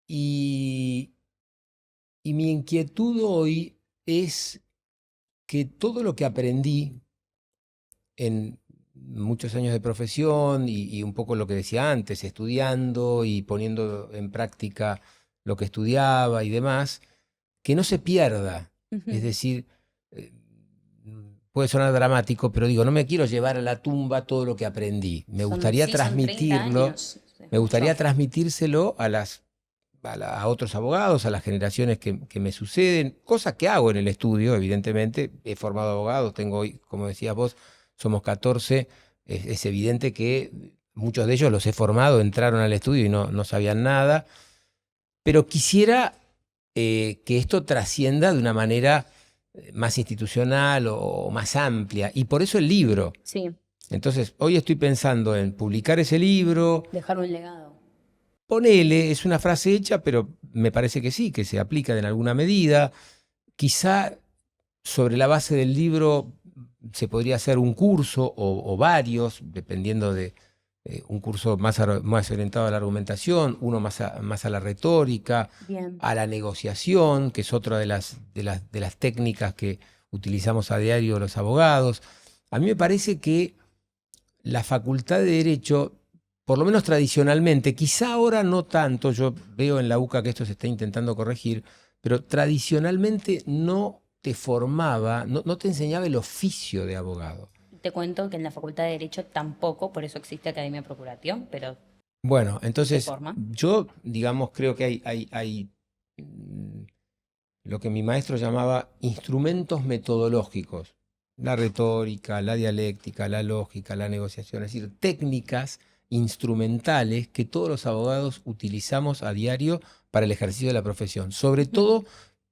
y, y mi inquietud hoy es que todo lo que aprendí en muchos años de profesión y un poco lo que decía antes, estudiando y poniendo en práctica lo que estudiaba y demás, que no se pierda. Es decir, eh, puede sonar dramático, pero digo, no me quiero llevar a la tumba todo lo que aprendí. Me gustaría Son 30 transmitirlo, años. Es me gustaría mucho. transmitírselo a otros abogados, a las generaciones que me suceden, cosas que hago en el estudio, evidentemente. He formado abogados, tengo hoy, como decías vos, somos 14. Es evidente que muchos de ellos los he formado, entraron al estudio y no sabían nada, pero quisiera que esto trascienda de una manera más institucional o más amplia, y por eso el libro. Sí, Entonces, hoy estoy pensando en publicar ese libro. dejar un legado. Ponele, es una frase hecha, pero me parece que sí, que se aplica en alguna medida. Quizá sobre la base del libro se podría hacer un curso o varios, dependiendo de un curso más orientado a la argumentación, uno más a la retórica, Bien. a la negociación, que es otra de las técnicas que utilizamos a diario los abogados. A mí me parece que la Facultad de Derecho, por lo menos tradicionalmente, quizá ahora no tanto, yo veo en la UCA que esto se está intentando corregir, pero tradicionalmente no te formaba, no te enseñaba el oficio de abogado. Te cuento que en la Facultad de Derecho tampoco, por eso existe Academia Procuración, pero Bueno, se entonces forma. yo, digamos, creo que hay lo que mi maestro llamaba instrumentos metodológicos: la retórica, la dialéctica, la lógica, la negociación, es decir, técnicas instrumentales que todos los abogados utilizamos a diario para el ejercicio de la profesión, sobre todo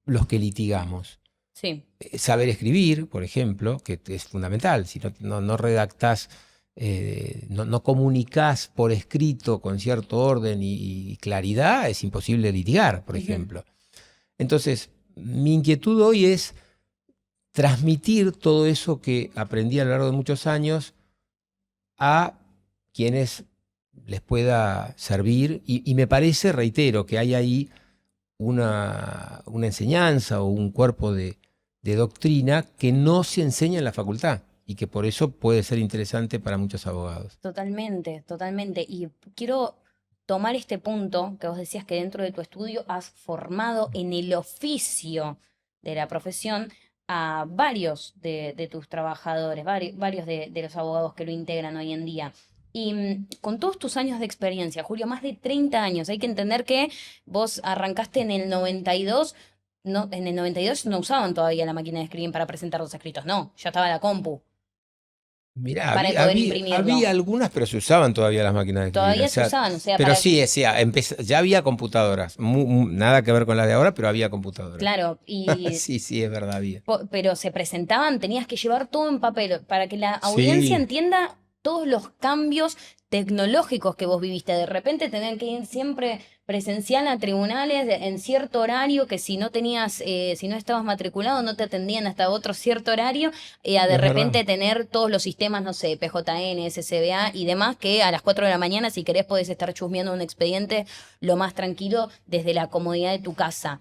los que litigamos. Sí, Saber escribir, por ejemplo, que es fundamental. Si no redactás, no comunicás por escrito con cierto orden y claridad, es imposible litigar, por ejemplo. Entonces, mi inquietud hoy es transmitir todo eso que aprendí a lo largo de muchos años a quienes les pueda servir, y me parece, reitero, que hay ahí una enseñanza o un cuerpo de doctrina que no se enseña en la facultad y que por eso puede ser interesante para muchos abogados. totalmente, totalmente. Y quiero tomar este punto que vos decías que dentro de tu estudio has formado en el oficio de la profesión a varios de tus trabajadores, varios de los abogados que lo integran hoy en día. Y con todos tus años de experiencia, Julio, más de 30 años, hay que entender que vos arrancaste en el 92. No, en el 92 no usaban todavía la máquina de escribir para presentar los escritos, no, ya estaba la compu Mirá, para había, poder había, había imprimirlo. algunas, pero se usaban todavía las máquinas de escribir. O Todavía se sea, usaban, o sea, pero para, sí, ya había computadoras. Nada que ver con las de ahora, pero había computadoras. claro, y Sí, sí, es verdad, había. pero se presentaban, tenías que llevar todo en papel para que la audiencia Sí, entienda todos los cambios tecnológicos que vos viviste. De repente tener que ir siempre presencial a tribunales en cierto horario, que si no tenías, si no estabas matriculado, no te atendían hasta otro cierto horario, a de es verdad. repente tener todos los sistemas, no sé, PJN, SCBA y demás, que a las 4 de la mañana, si querés, podés estar chusmeando un expediente lo más tranquilo desde la comodidad de tu casa.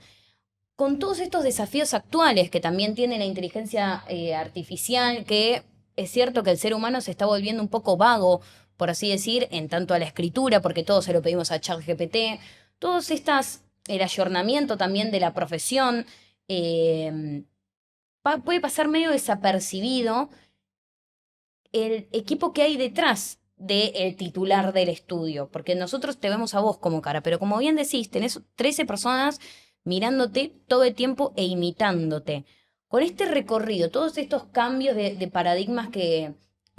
Con todos estos desafíos actuales que también tiene la inteligencia artificial, que es cierto que el ser humano se está volviendo un poco vago, por así decir, en tanto a la escritura, porque todo se lo pedimos a ChatGPT, todos estas, el ayornamiento también de la profesión, eh, puede pasar medio desapercibido el equipo que hay detrás del titular del estudio, porque nosotros te vemos a vos como cara, pero como bien decís, tenés 13 personas mirándote todo el tiempo e imitándote. Con este recorrido, todos estos cambios de paradigmas que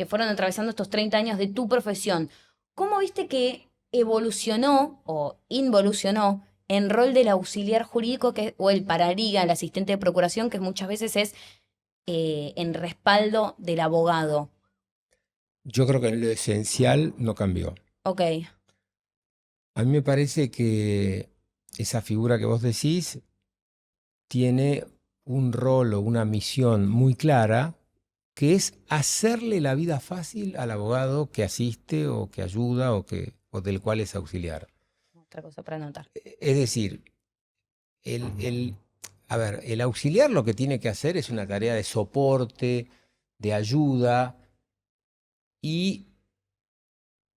fueron atravesando estos 30 años de tu profesión, ¿cómo viste que evolucionó o involucionó en rol del auxiliar jurídico o el paraliga, el asistente de procuración, que muchas veces es en respaldo del abogado? Yo creo que lo esencial no cambió. Ok, A mí me parece que esa figura que vos decís tiene un rol o una misión muy clara, que es hacerle la vida fácil al abogado que asiste o que ayuda o del cual es auxiliar. Otra cosa para anotar. Es decir, a ver, el auxiliar lo que tiene que hacer es una tarea de soporte, de ayuda, y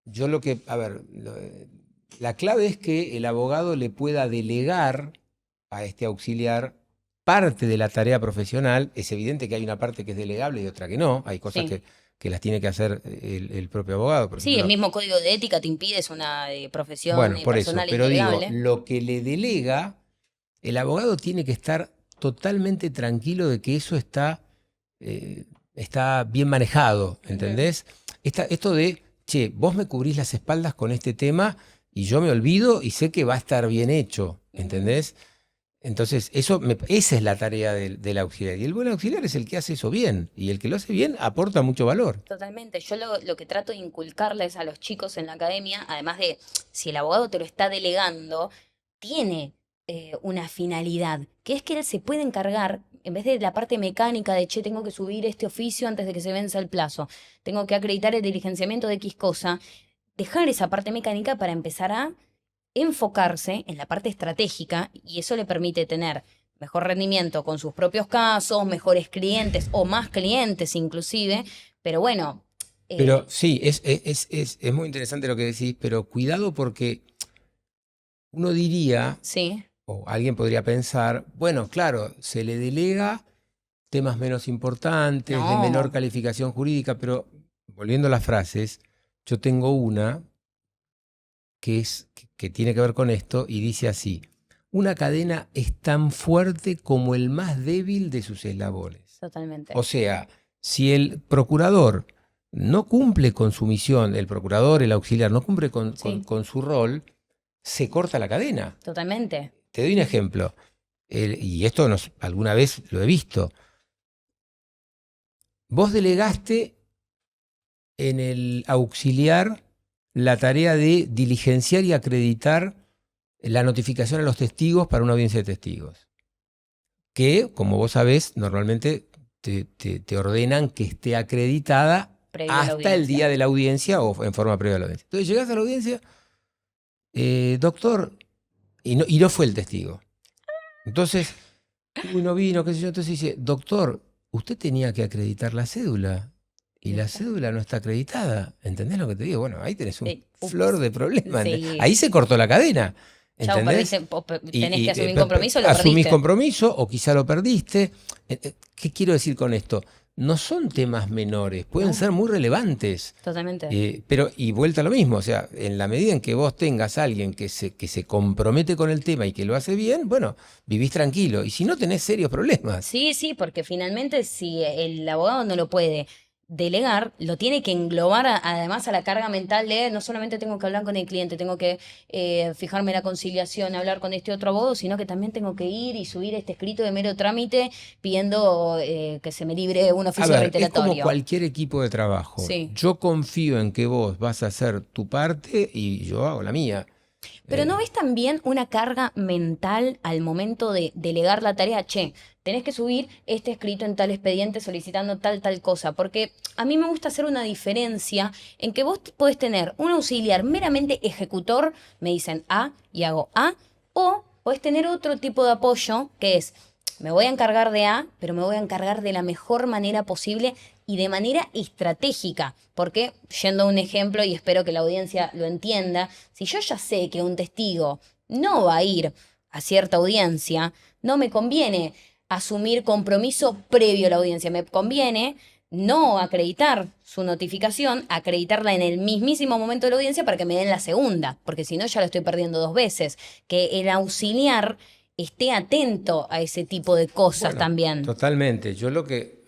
yo a ver, la clave es que el abogado le pueda delegar a este auxiliar parte de la tarea profesional. Es evidente que hay una parte que es delegable y otra que no. Hay cosas Sí. que las tiene que hacer el propio abogado. Por Sí, el ejemplo, mismo código de ética te impide, es una profesión bueno, por eso, personal pero digo, indelegable. lo que le delega, el abogado tiene que estar totalmente tranquilo de que eso está bien manejado, ¿entendés? Esto de, che, vos me cubrís las espaldas con este tema y yo me olvido y sé que va a estar bien hecho, ¿entendés? Entonces, esa es la tarea del auxiliar. Y el buen auxiliar es el que hace eso bien. Y el que lo hace bien aporta mucho valor. Totalmente. Yo lo que trato de inculcarles a los chicos en la academia, además de si el abogado te lo está delegando, tiene una finalidad, que es que él se puede encargar, en vez de la parte mecánica de, che, tengo que subir este oficio antes de que se venza el plazo, tengo que acreditar el diligenciamiento de X cosa, dejar esa parte mecánica para empezar a enfocarse en la parte estratégica y eso le permite tener mejor rendimiento con sus propios casos, mejores clientes o más clientes inclusive, pero bueno, Pero sí, es muy interesante lo que decís, pero cuidado porque uno diría, sí, o alguien podría pensar, bueno, claro, se le delega temas menos importantes, de menor no, calificación jurídica, pero volviendo a las frases, yo tengo una que tiene que ver con esto y dice así: una cadena es tan fuerte como el más débil de sus eslabones. totalmente. O sea, si el procurador no cumple con su misión, el procurador, el auxiliar, no cumple Sí, con su rol, se corta la cadena. totalmente. Te doy un ejemplo, y esto alguna vez lo he visto. Vos delegaste en el auxiliar la tarea de diligenciar y acreditar la notificación a los testigos para una audiencia de testigos, que, como vos sabés, normalmente te ordenan que esté acreditada Previo a la hasta el audiencia. día de la audiencia o en forma previa a la audiencia. Entonces llegás a la audiencia, doctor, y no fue el testigo. Entonces, uy, no vino, qué sé yo. Entonces dice, doctor, usted tenía que acreditar la cédula y la cédula no está acreditada. ¿Entendés lo que te digo? Bueno, ahí tenés un Ups, flor de problema. sí. Ahí se cortó la cadena. Chau, ¿Entendés? perdiste, tenés que asumir un pe- compromiso, lo asumís perdiste. compromiso o quizá lo perdiste. ¿Qué quiero decir con esto? No son temas menores, pueden No, ser muy relevantes. totalmente. Pero, y vuelta a lo mismo, o sea, en la medida en que vos tengas a alguien que se compromete con el tema y que lo hace bien, bueno, vivís tranquilo. Y si no, tenés serios problemas. Sí, sí, porque finalmente si el abogado no lo puede delegar, lo tiene que englobar además a la carga mental de no solamente tengo que hablar con el cliente, tengo que fijarme en la conciliación, hablar con este otro abogado, sino que también tengo que ir y subir este escrito de mero trámite pidiendo que se me libre un A oficio ver, es como reiteratorio. cualquier equipo de trabajo. Sí. Yo confío en que vos vas a hacer tu parte y yo hago la mía. Pero ¿no Eh, ves también una carga mental al momento de delegar la tarea? Che, tenés que subir este escrito en tal expediente solicitando tal cosa. Porque a mí me gusta hacer una diferencia en que vos podés tener un auxiliar meramente ejecutor, me dicen A y hago A, o podés tener otro tipo de apoyo que es, me voy a encargar de A, pero me voy a encargar de la mejor manera posible y de manera estratégica. Porque, yendo a un ejemplo, y espero que la audiencia lo entienda, si yo ya sé que un testigo no va a ir a cierta audiencia, no me conviene asumir compromiso previo a la audiencia, me conviene no acreditar su notificación, acreditarla en el mismísimo momento de la audiencia para que me den la segunda, porque si no ya lo estoy perdiendo dos veces. Que el auxiliar esté atento a ese tipo de cosas bueno, también. totalmente.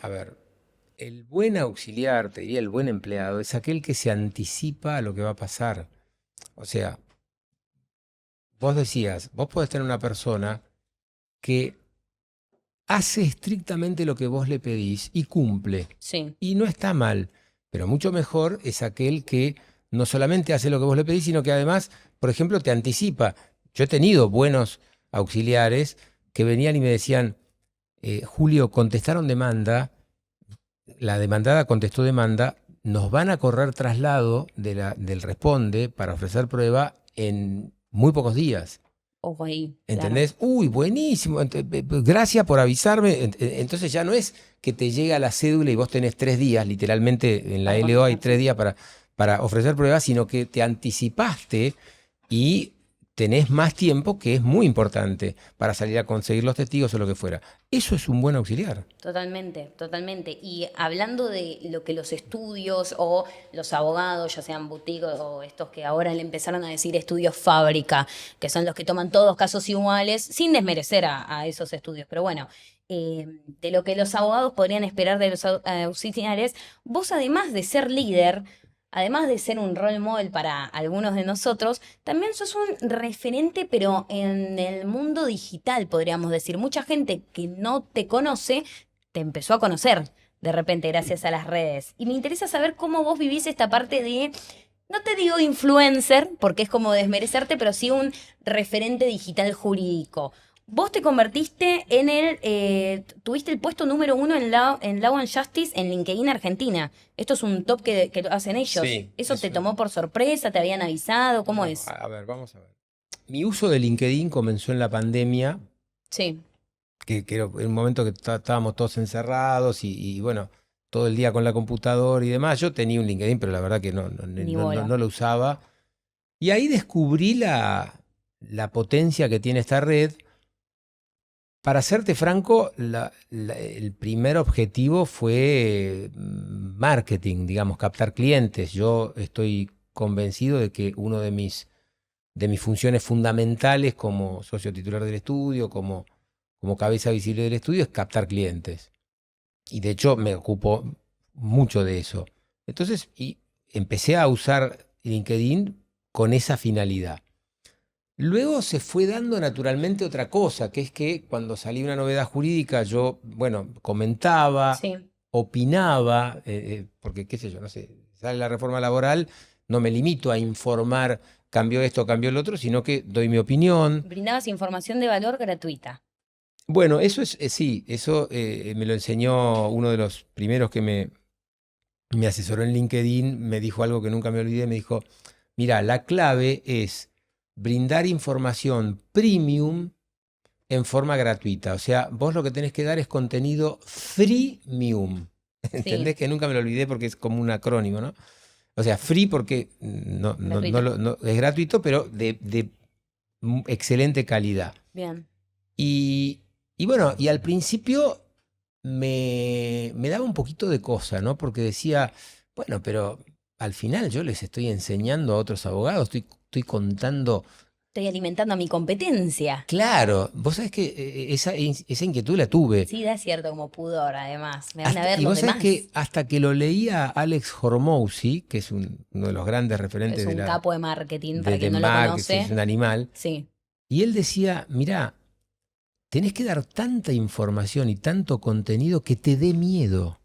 A ver, el buen auxiliar, te diría el buen empleado, es aquel que se anticipa a lo que va a pasar. O sea, vos decías, vos podés tener una persona que hace estrictamente lo que vos le pedís y cumple. Sí, Y no está mal, pero mucho mejor es aquel que no solamente hace lo que vos le pedís, sino que además, por ejemplo, te anticipa. Yo he tenido buenos auxiliares que venían y me decían, Julio, contestaron demanda, la demandada contestó demanda, nos van a correr traslado del responde para ofrecer prueba en muy pocos días. Ojo ahí, ¿Entendés? Uy, buenísimo. Gracias por avisarme. Entonces ya no es que te llega la cédula y vos tenés 3 días, literalmente en la LO hay 3 días para ofrecer pruebas, sino que te anticipaste y tenés más tiempo, que es muy importante para salir a conseguir los testigos o lo que fuera. Eso es un buen auxiliar. Totalmente, totalmente. Y hablando de lo que los estudios o los abogados, ya sean boutique o estos que ahora le empezaron a decir estudios fábrica, que son los que toman todos casos iguales, sin desmerecer a esos estudios, pero bueno, de lo que los abogados podrían esperar de los auxiliares, vos además de ser líder, además de ser un role model para algunos de nosotros, también sos un referente, pero en el mundo digital, podríamos decir. Mucha gente que no te conoce, te empezó a conocer de repente gracias a las redes. Y me interesa saber cómo vos vivís esta parte de, no te digo influencer, porque es como desmerecerte, pero sí un referente digital jurídico. Vos te convertiste en tuviste el puesto número 1 en Law and Justice en LinkedIn Argentina. Esto es un top que lo hacen ellos. Sí, ¿Eso te eso. tomó por sorpresa? ¿Te habían avisado? ¿Cómo No, es? a ver, vamos a ver. Mi uso de LinkedIn comenzó en la pandemia, Sí, que era un momento que estábamos todos encerrados y bueno, todo el día con la computadora y demás. Yo tenía un LinkedIn, pero la verdad que ni bola. no lo usaba. Y ahí descubrí la potencia que tiene esta red. Para serte franco, el primer objetivo fue marketing, digamos, captar clientes. Yo estoy convencido de que uno de mis funciones fundamentales como socio titular del estudio, como cabeza visible del estudio, es captar clientes. Y de hecho me ocupo mucho de eso. Entonces, empecé a usar LinkedIn con esa finalidad. Luego se fue dando naturalmente otra cosa, que es que cuando salía una novedad jurídica yo, bueno, comentaba, Sí. opinaba, porque qué sé yo, no sé, sale la reforma laboral, no me limito a informar, cambió esto, cambió el otro, sino que doy mi opinión. Brindabas información de valor gratuita. Bueno, eso es, sí, eso me lo enseñó uno de los primeros que me asesoró en LinkedIn, me dijo algo que nunca me olvidé, me dijo, mira, la clave es brindar información premium en forma gratuita. O sea, vos lo que tenés que dar es contenido freemium. ¿Entendés? Sí, Que nunca me lo olvidé porque es como un acrónimo, ¿no? O sea, free porque gratuito. es gratuito, pero de excelente calidad. Bien. Y bueno, y al principio me daba un poquito de cosa, ¿no? Porque decía, bueno, pero al final yo les estoy enseñando a otros abogados, estoy contando. Estoy alimentando a mi competencia. Claro, vos sabés que esa inquietud la tuve. Sí, da cierto como pudor, además. Me van a ver Y los vos sabés demás. que hasta que lo leía Alex Hormozzi, que es uno de los grandes referentes Es un capo de marketing, para de quien no lo marketing, es conoce. un animal, Sí. y él decía, mirá, tenés que dar tanta información y tanto contenido que te dé miedo.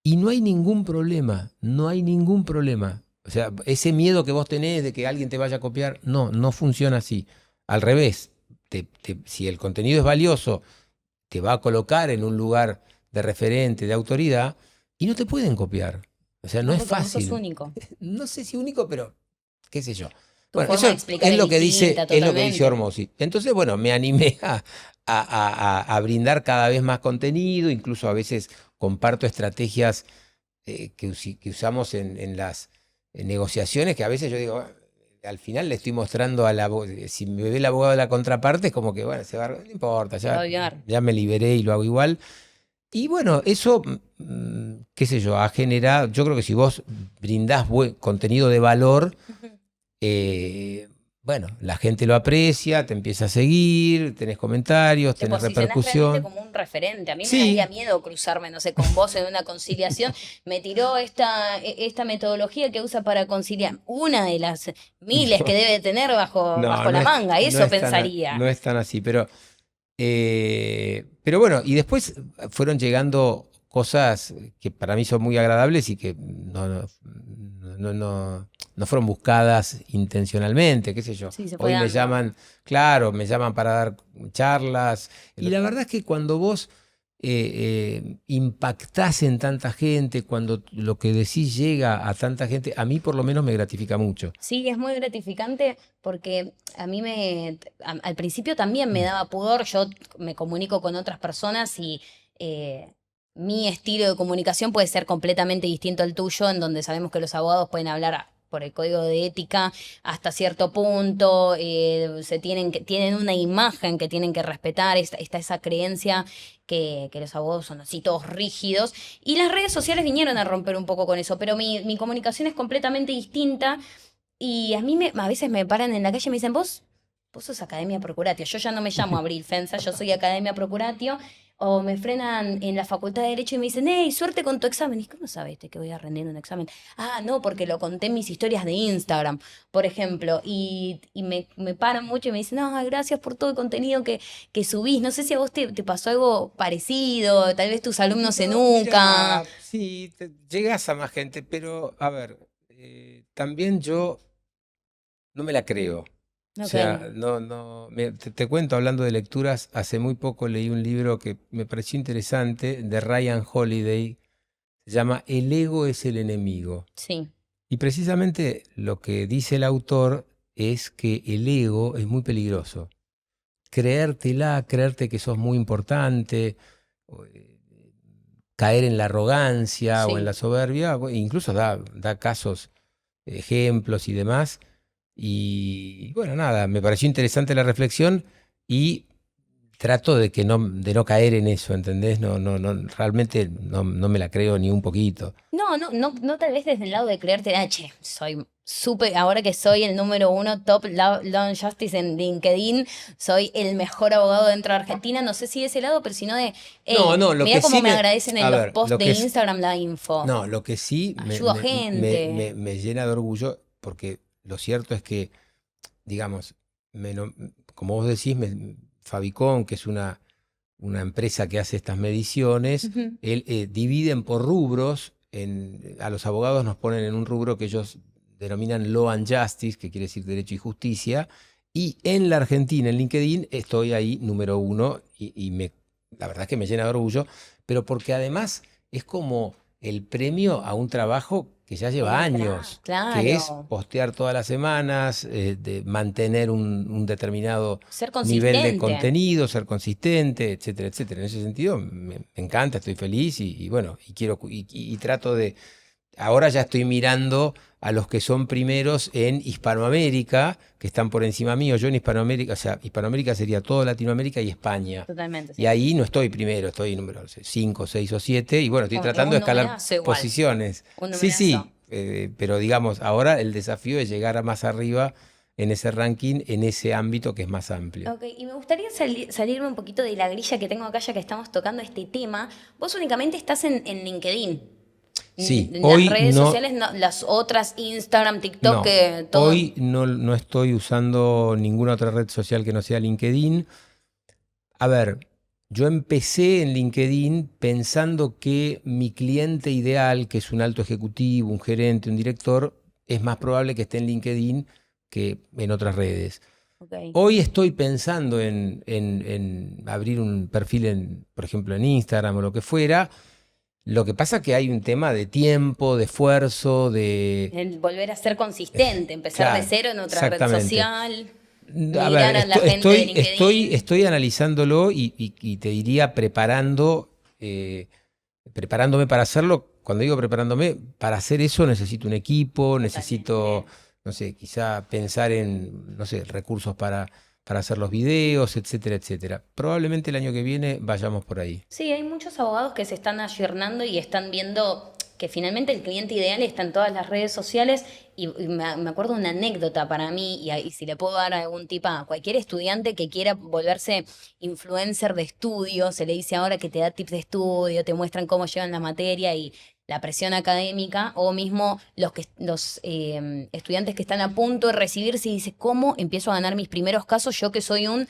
Y no hay ningún problema, no hay ningún problema. O sea, ese miedo que vos tenés de que alguien te vaya a copiar, no funciona así. Al revés, si el contenido es valioso, te va a colocar en un lugar de referente, de autoridad, y no te pueden copiar. O sea, no No, es porque vos sos fácil. único. No sé si único, pero qué sé yo. Tu Bueno, forma eso de explicar es es lo que distinta, es lo que dice totalmente. Hormozzi. Entonces, bueno, me animé a brindar cada vez más contenido, incluso a veces comparto estrategias que usamos en las negociaciones, que a veces yo digo, al final le estoy mostrando si me ve el abogado de la contraparte, es como que, bueno, no importa, Se va a avivar. ya me liberé y lo hago igual. Y bueno, eso, qué sé yo, ha generado, yo creo que si vos brindás contenido de valor, bueno, la gente lo aprecia, te empieza a seguir, tenés comentarios, Te tenés posicionás realmente repercusión. como un referente. A mí me Sí, daría miedo cruzarme, no sé, con vos en una conciliación. Me tiró esta metodología que usa para conciliar. Una de las miles que debe tener bajo la manga. no Eso es pensaría. no es tan así, pero bueno, y después fueron llegando cosas que para mí son muy agradables y que no fueron buscadas intencionalmente, qué sé yo. Sí, se fue Hoy me dando. llaman, claro, me llaman para dar charlas. Y la verdad es que cuando vos impactás en tanta gente, cuando lo que decís llega a tanta gente, a mí por lo menos me gratifica mucho. Sí, es muy gratificante porque a mí al principio también me daba pudor, yo me comunico con otras personas y mi estilo de comunicación puede ser completamente distinto al tuyo, en donde sabemos que los abogados pueden hablar por el código de ética hasta cierto punto, tienen una imagen que tienen que respetar, está esa creencia que los abogados son así todos rígidos, y las redes sociales vinieron a romper un poco con eso, pero mi comunicación es completamente distinta. Y a mí a veces me paran en la calle y me dicen, vos sos Academia Procuratio. Yo ya no me llamo Abril Fensa, yo soy Academia Procuratio. O me frenan en la Facultad de Derecho y me dicen, hey, suerte con tu examen. ¿Y cómo sabes que voy a rendir un examen? Ah, no, porque lo conté en mis historias de Instagram, por ejemplo. Y me paran mucho y me dicen, no, gracias por todo el contenido que subís. No sé si a vos te pasó algo parecido, tal vez tus alumnos se No, nunca. mira, sí, llegás a más gente, pero a ver, también yo no me la creo. O Ok, sea, te cuento hablando de lecturas, hace muy poco leí un libro que me pareció interesante de Ryan Holiday, se llama El ego es el enemigo. sí. Y precisamente lo que dice el autor es que el ego es muy peligroso. Creerte que sos muy importante, o, caer en la arrogancia o en Sí. la soberbia, incluso da casos, ejemplos y demás. Y bueno, nada, me pareció interesante la reflexión y trato de no caer en eso, ¿entendés? Realmente no me la creo ni un poquito. No, tal vez desde el lado de creerte, che, soy súper, ahora que soy el número uno top Law and Justice en LinkedIn, soy el mejor abogado dentro de Argentina, no sé si de ese lado, pero sino de, No, hey, no, lo mira que cómo sí me agradecen a en los ver, posts lo de que es, Instagram la info, no, lo que sí ayudo a gente. me llena de orgullo, porque lo cierto es que, digamos, como vos decís, Fabicon, que es una empresa que hace estas mediciones, Ujú. dividen por rubros. A los abogados nos ponen en un rubro que ellos denominan Law and Justice, que quiere decir Derecho y Justicia, y en la Argentina, en LinkedIn, estoy ahí número uno la verdad es que me llena de orgullo, pero porque además es como el premio a un trabajo que ya lleva años, que es Claro, postear todas las semanas, de mantener un determinado ser nivel de consistente. contenido, ser consistente, etcétera, etcétera. En ese sentido me encanta, estoy feliz y bueno, y trato de, ahora ya estoy mirando a los que son primeros en Hispanoamérica, que están por encima mío. Yo en Hispanoamérica, o sea, Hispanoamérica sería toda Latinoamérica y España. Totalmente, Y sí. ahí no estoy primero, estoy número 5, 6 o 7 y bueno, estoy tratando de Un escalar numerazo igual, posiciones. un Sí, numerazo. sí, pero digamos, ahora el desafío es llegar a más arriba en ese ranking, en ese ámbito que es más amplio. Ok, y me gustaría salirme un poquito de la grilla que tengo acá ya que estamos tocando este tema. Vos únicamente estás en LinkedIn. Sí, En las redes sociales, las otras, Instagram, TikTok, no, que todo. hoy no estoy usando ninguna otra red social que no sea LinkedIn. A ver, yo empecé en LinkedIn pensando que mi cliente ideal, que es un alto ejecutivo, un gerente, un director, es más probable que esté en LinkedIn que en otras redes. Ok. Hoy estoy pensando en abrir un perfil, por ejemplo, en Instagram o lo que fuera. Lo que pasa es que hay un tema de tiempo, de esfuerzo, El volver a ser consistente, empezar de Claro, cero en otra red exactamente. social, A ver, migrar a la gente de LinkedIn. estoy analizándolo y te diría preparándome para hacerlo. Cuando digo preparándome, para hacer eso necesito un equipo, necesito, Totalmente. no sé, quizá pensar en, no sé, recursos para hacer los videos, etcétera, etcétera. Probablemente el año que viene vayamos por ahí. Sí, hay muchos abogados que se están ayornando y están viendo que finalmente el cliente ideal está en todas las redes sociales y me acuerdo una anécdota para mí y si le puedo dar algún tip a cualquier estudiante que quiera volverse influencer de estudio, se le dice ahora que te da tips de estudio, te muestran cómo llevan la materia y la presión académica o mismo los estudiantes que están a punto de recibirse y dice, ¿cómo empiezo a ganar mis primeros casos yo que soy un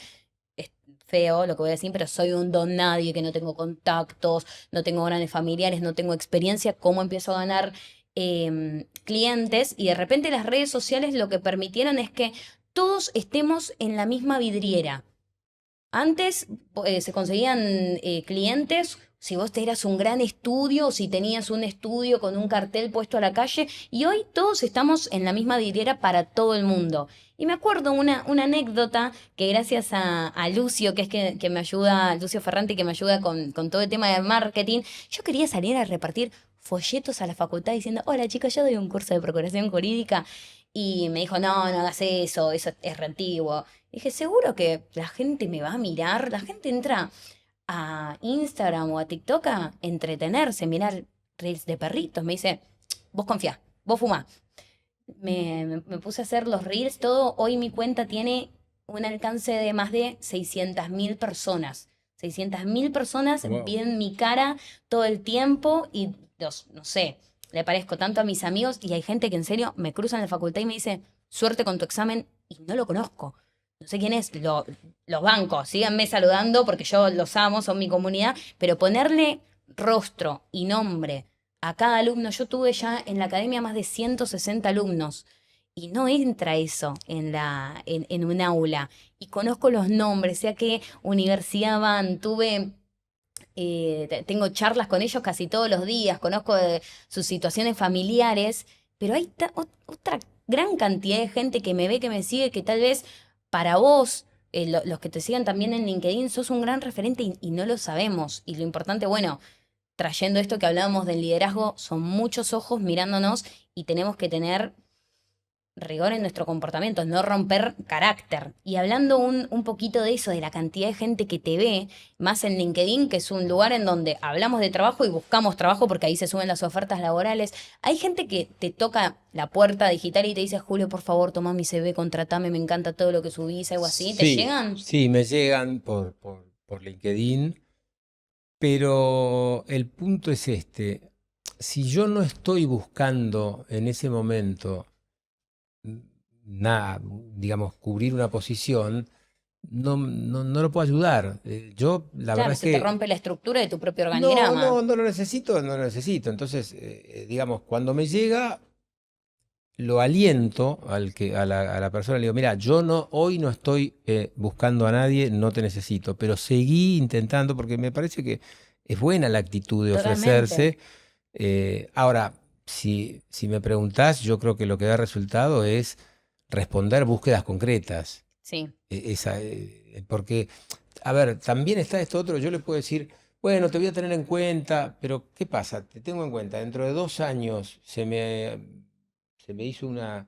feo lo que voy a decir, pero soy un don nadie, que no tengo contactos, no tengo grandes familiares, no tengo experiencia, ¿cómo empiezo a ganar clientes? Y de repente las redes sociales lo que permitieron es que todos estemos en la misma vidriera. Antes se conseguían clientes si vos te eras un gran estudio o si tenías un estudio con un cartel puesto a la calle y hoy todos estamos en la misma vidriera para todo el mundo. Y me acuerdo una anécdota que gracias a Lucio, que es que me ayuda, Lucio Ferrante, que me ayuda con todo el tema de marketing, yo quería salir a repartir folletos a la facultad diciendo, hola chicos, yo doy un curso de procuración jurídica. Y me dijo, no, no hagas eso es re antiguo. Dije, seguro que la gente me va a mirar. La gente entra a Instagram o a TikTok a entretenerse, mirar reels de perritos. Me dice, vos confiá, vos fumá. Me puse a hacer los reels, todo. Hoy mi cuenta tiene un alcance de más de 600.000 personas. 600.000 personas Wow. ven mi cara todo el tiempo y no sé, le parezco tanto a mis amigos y hay gente que en serio me cruza en la facultad y me dice, suerte con tu examen y no lo conozco. No sé quién es, los bancos, síganme saludando porque yo los amo, son mi comunidad, pero ponerle rostro y nombre a cada alumno, yo tuve ya en la academia más de 160 alumnos y no entra eso en un aula. Y conozco los nombres, sea qué universidad van, tengo charlas con ellos casi todos los días, conozco sus situaciones familiares, pero hay otra gran cantidad de gente que me ve, que me sigue, que tal vez para vos, los que te sigan también en LinkedIn, sos un gran referente y no lo sabemos. Y lo importante, bueno, trayendo esto que hablábamos del liderazgo, son muchos ojos mirándonos y tenemos que tener rigor en nuestro comportamiento, no romper carácter. Y hablando un poquito de eso, de la cantidad de gente que te ve, más en LinkedIn, que es un lugar en donde hablamos de trabajo y buscamos trabajo porque ahí se suben las ofertas laborales, hay gente que te toca la puerta digital y te dice, Julio, por favor, toma mi CV, contratame, me encanta todo lo que subís, algo así, ¿te Sí, llegan? sí, me llegan por LinkedIn, pero el punto es este. Si yo no estoy buscando en ese momento nada, digamos, cubrir una posición, no lo puedo ayudar. Yo, la verdad Claro, es se te que rompe la estructura de tu propio no, organigrama. no lo necesito, no lo necesito. Entonces, digamos, cuando me llega, lo aliento a la persona, le digo, mira, yo no, hoy no estoy buscando a nadie, no te necesito, pero seguí intentando porque me parece que es buena la actitud de Totalmente. ofrecerse. Ahora, si me preguntás, yo creo que lo que da resultado es responder búsquedas concretas. Sí, Porque, a ver, también está esto otro, yo le puedo decir, bueno, te voy a tener en cuenta, pero ¿qué pasa? Te tengo en cuenta, dentro de 2 años se me hizo una-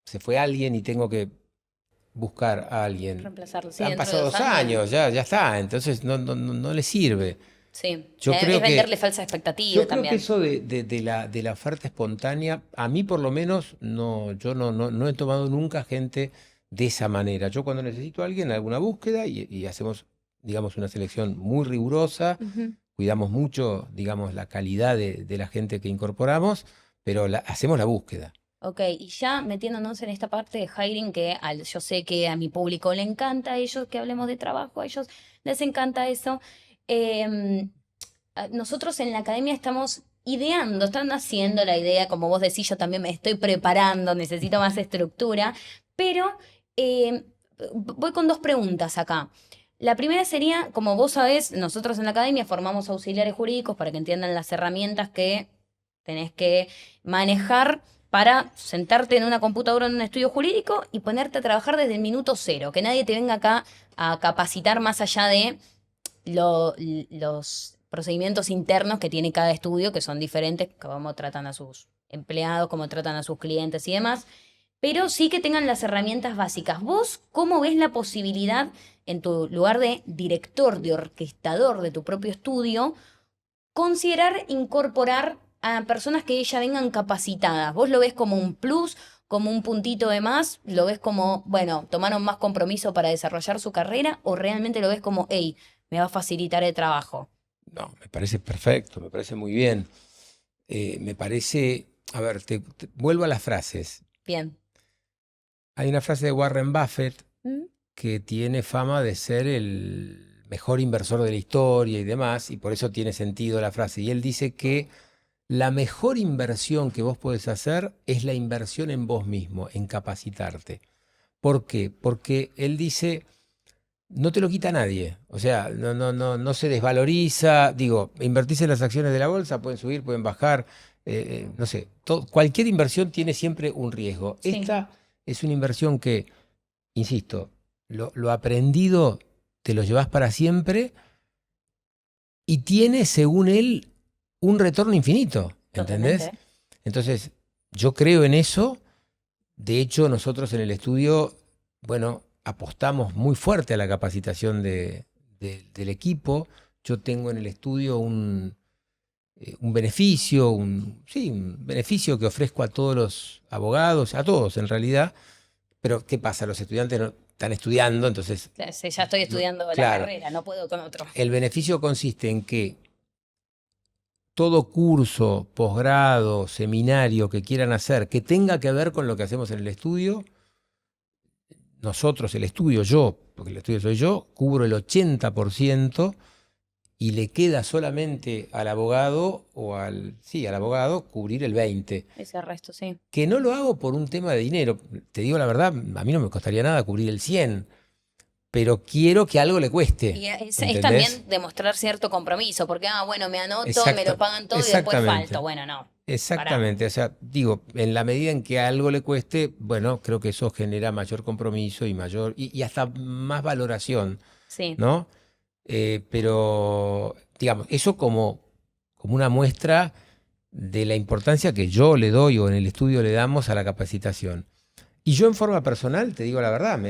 se fue alguien y tengo que buscar a alguien. reemplazarlo. Sí, Han dentro de pasado dos dos años. años, ya está, entonces no le sirve. Sí, Yo es creo venderle que, falsa expectativa yo creo que también. eso de la oferta espontánea, a mí por lo menos, no, yo no he tomado nunca gente de esa manera. Yo cuando necesito a alguien, alguna búsqueda y hacemos, digamos, una selección muy rigurosa, Ujú. cuidamos mucho, digamos, la calidad de la gente que incorporamos, pero hacemos la búsqueda. Ok, y ya metiéndonos en esta parte de hiring que yo sé que a mi público le encanta, a ellos que hablemos de trabajo, a ellos les encanta eso. Em, Nosotros en la academia estamos ideando, están haciendo la idea, como vos decís, yo también me estoy preparando, necesito más estructura, pero em, voy con dos preguntas acá. La primera sería, como vos sabés, nosotros en la academia formamos auxiliares jurídicos para que entiendan las herramientas que tenés que manejar para sentarte en una computadora en un estudio jurídico y ponerte a trabajar desde el minuto cero, que nadie te venga acá a capacitar más allá de los procedimientos internos que tiene cada estudio, que son diferentes, cómo tratan a sus empleados, cómo tratan a sus clientes y demás, pero sí que tengan las herramientas básicas. ¿Vos cómo ves la posibilidad en tu lugar de director, de orquestador de tu propio estudio, considerar incorporar a personas que ya vengan capacitadas? ¿Vos lo ves como un plus, como un puntito de más? ¿Lo ves como, bueno, tomaron más compromiso para desarrollar su carrera? ¿O realmente lo ves como, hey, me va a facilitar el trabajo? No, me parece perfecto, me parece muy bien. Me parece, a ver, vuelvo a las frases. Bien. Hay una frase de Warren Buffett ¿Mm? que tiene fama de ser el mejor inversor de la historia y demás, y por eso tiene sentido la frase. Y él dice que la mejor inversión que vos podés hacer es la inversión en vos mismo, en capacitarte. ¿Por qué? Porque él dice, no te lo quita nadie. O sea, no se desvaloriza. Digo, invertís en las acciones de la bolsa, pueden subir, pueden bajar. No sé, cualquier inversión tiene siempre un riesgo. Sí. Esta es una inversión que, insisto, lo aprendido te lo llevas para siempre y tiene, según él, un retorno infinito. ¿Entendés? Totalmente. Entonces, yo creo en eso. De hecho, nosotros en el estudio, bueno, apostamos muy fuerte a la capacitación del equipo. Yo tengo en el estudio un beneficio, sí, un beneficio que ofrezco a todos los abogados, a todos en realidad. Pero, ¿qué pasa? Los estudiantes no están estudiando, entonces, Claro, sí, ya estoy estudiando la claro, carrera, no puedo con otro. el beneficio consiste en que todo curso, posgrado, seminario que quieran hacer, que tenga que ver con lo que hacemos en el estudio, nosotros, el estudio, yo, porque el estudio soy yo, cubro el 80% y le queda solamente al abogado al abogado cubrir el 20%. Ese resto, sí. Que no lo hago por un tema de dinero. Te digo la verdad, a mí no me costaría nada cubrir el 100%, pero quiero que algo le cueste. Y es ¿entendés? también demostrar cierto compromiso, porque, bueno, me anoto, me Exacto, lo pagan todo y después exactamente. falto. Bueno, no. Exactamente, o sea, digo, en la medida en que algo le cueste, bueno, creo que eso genera mayor compromiso y mayor, y hasta más valoración, Sí, ¿no? Pero, digamos, eso como una muestra de la importancia que yo le doy o en el estudio le damos a la capacitación. Y yo en forma personal, te digo la verdad,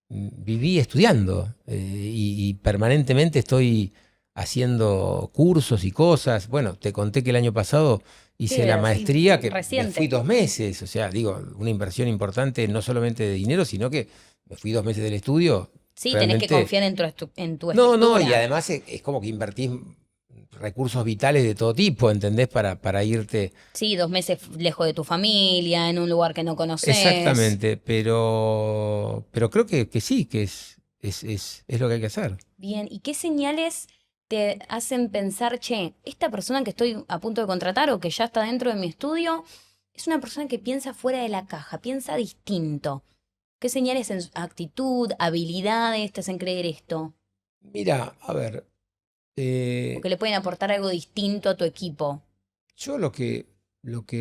viví estudiando y permanentemente estoy haciendo cursos y cosas. Bueno, te conté que el año pasado hice sí, la maestría, que me reciente. fui 2 meses, o sea, digo, una inversión importante no solamente de dinero, sino que me fui 2 meses del estudio. Sí, tenés que Realmente, confiar en tu no, y estructura. además es como que invertís recursos vitales de todo tipo, ¿entendés? Para irte. Sí, 2 meses lejos de tu familia, en un lugar que no conoces. Exactamente, pero creo que sí, que es lo que hay que hacer. Bien, ¿y qué señales te hacen pensar, che, esta persona que estoy a punto de contratar o que ya está dentro de mi estudio es una persona que piensa fuera de la caja, piensa distinto? ¿Qué señales en su actitud, habilidades te hacen creer esto? Mira, a ver, ¿O que le pueden aportar algo distinto a tu equipo? yo lo que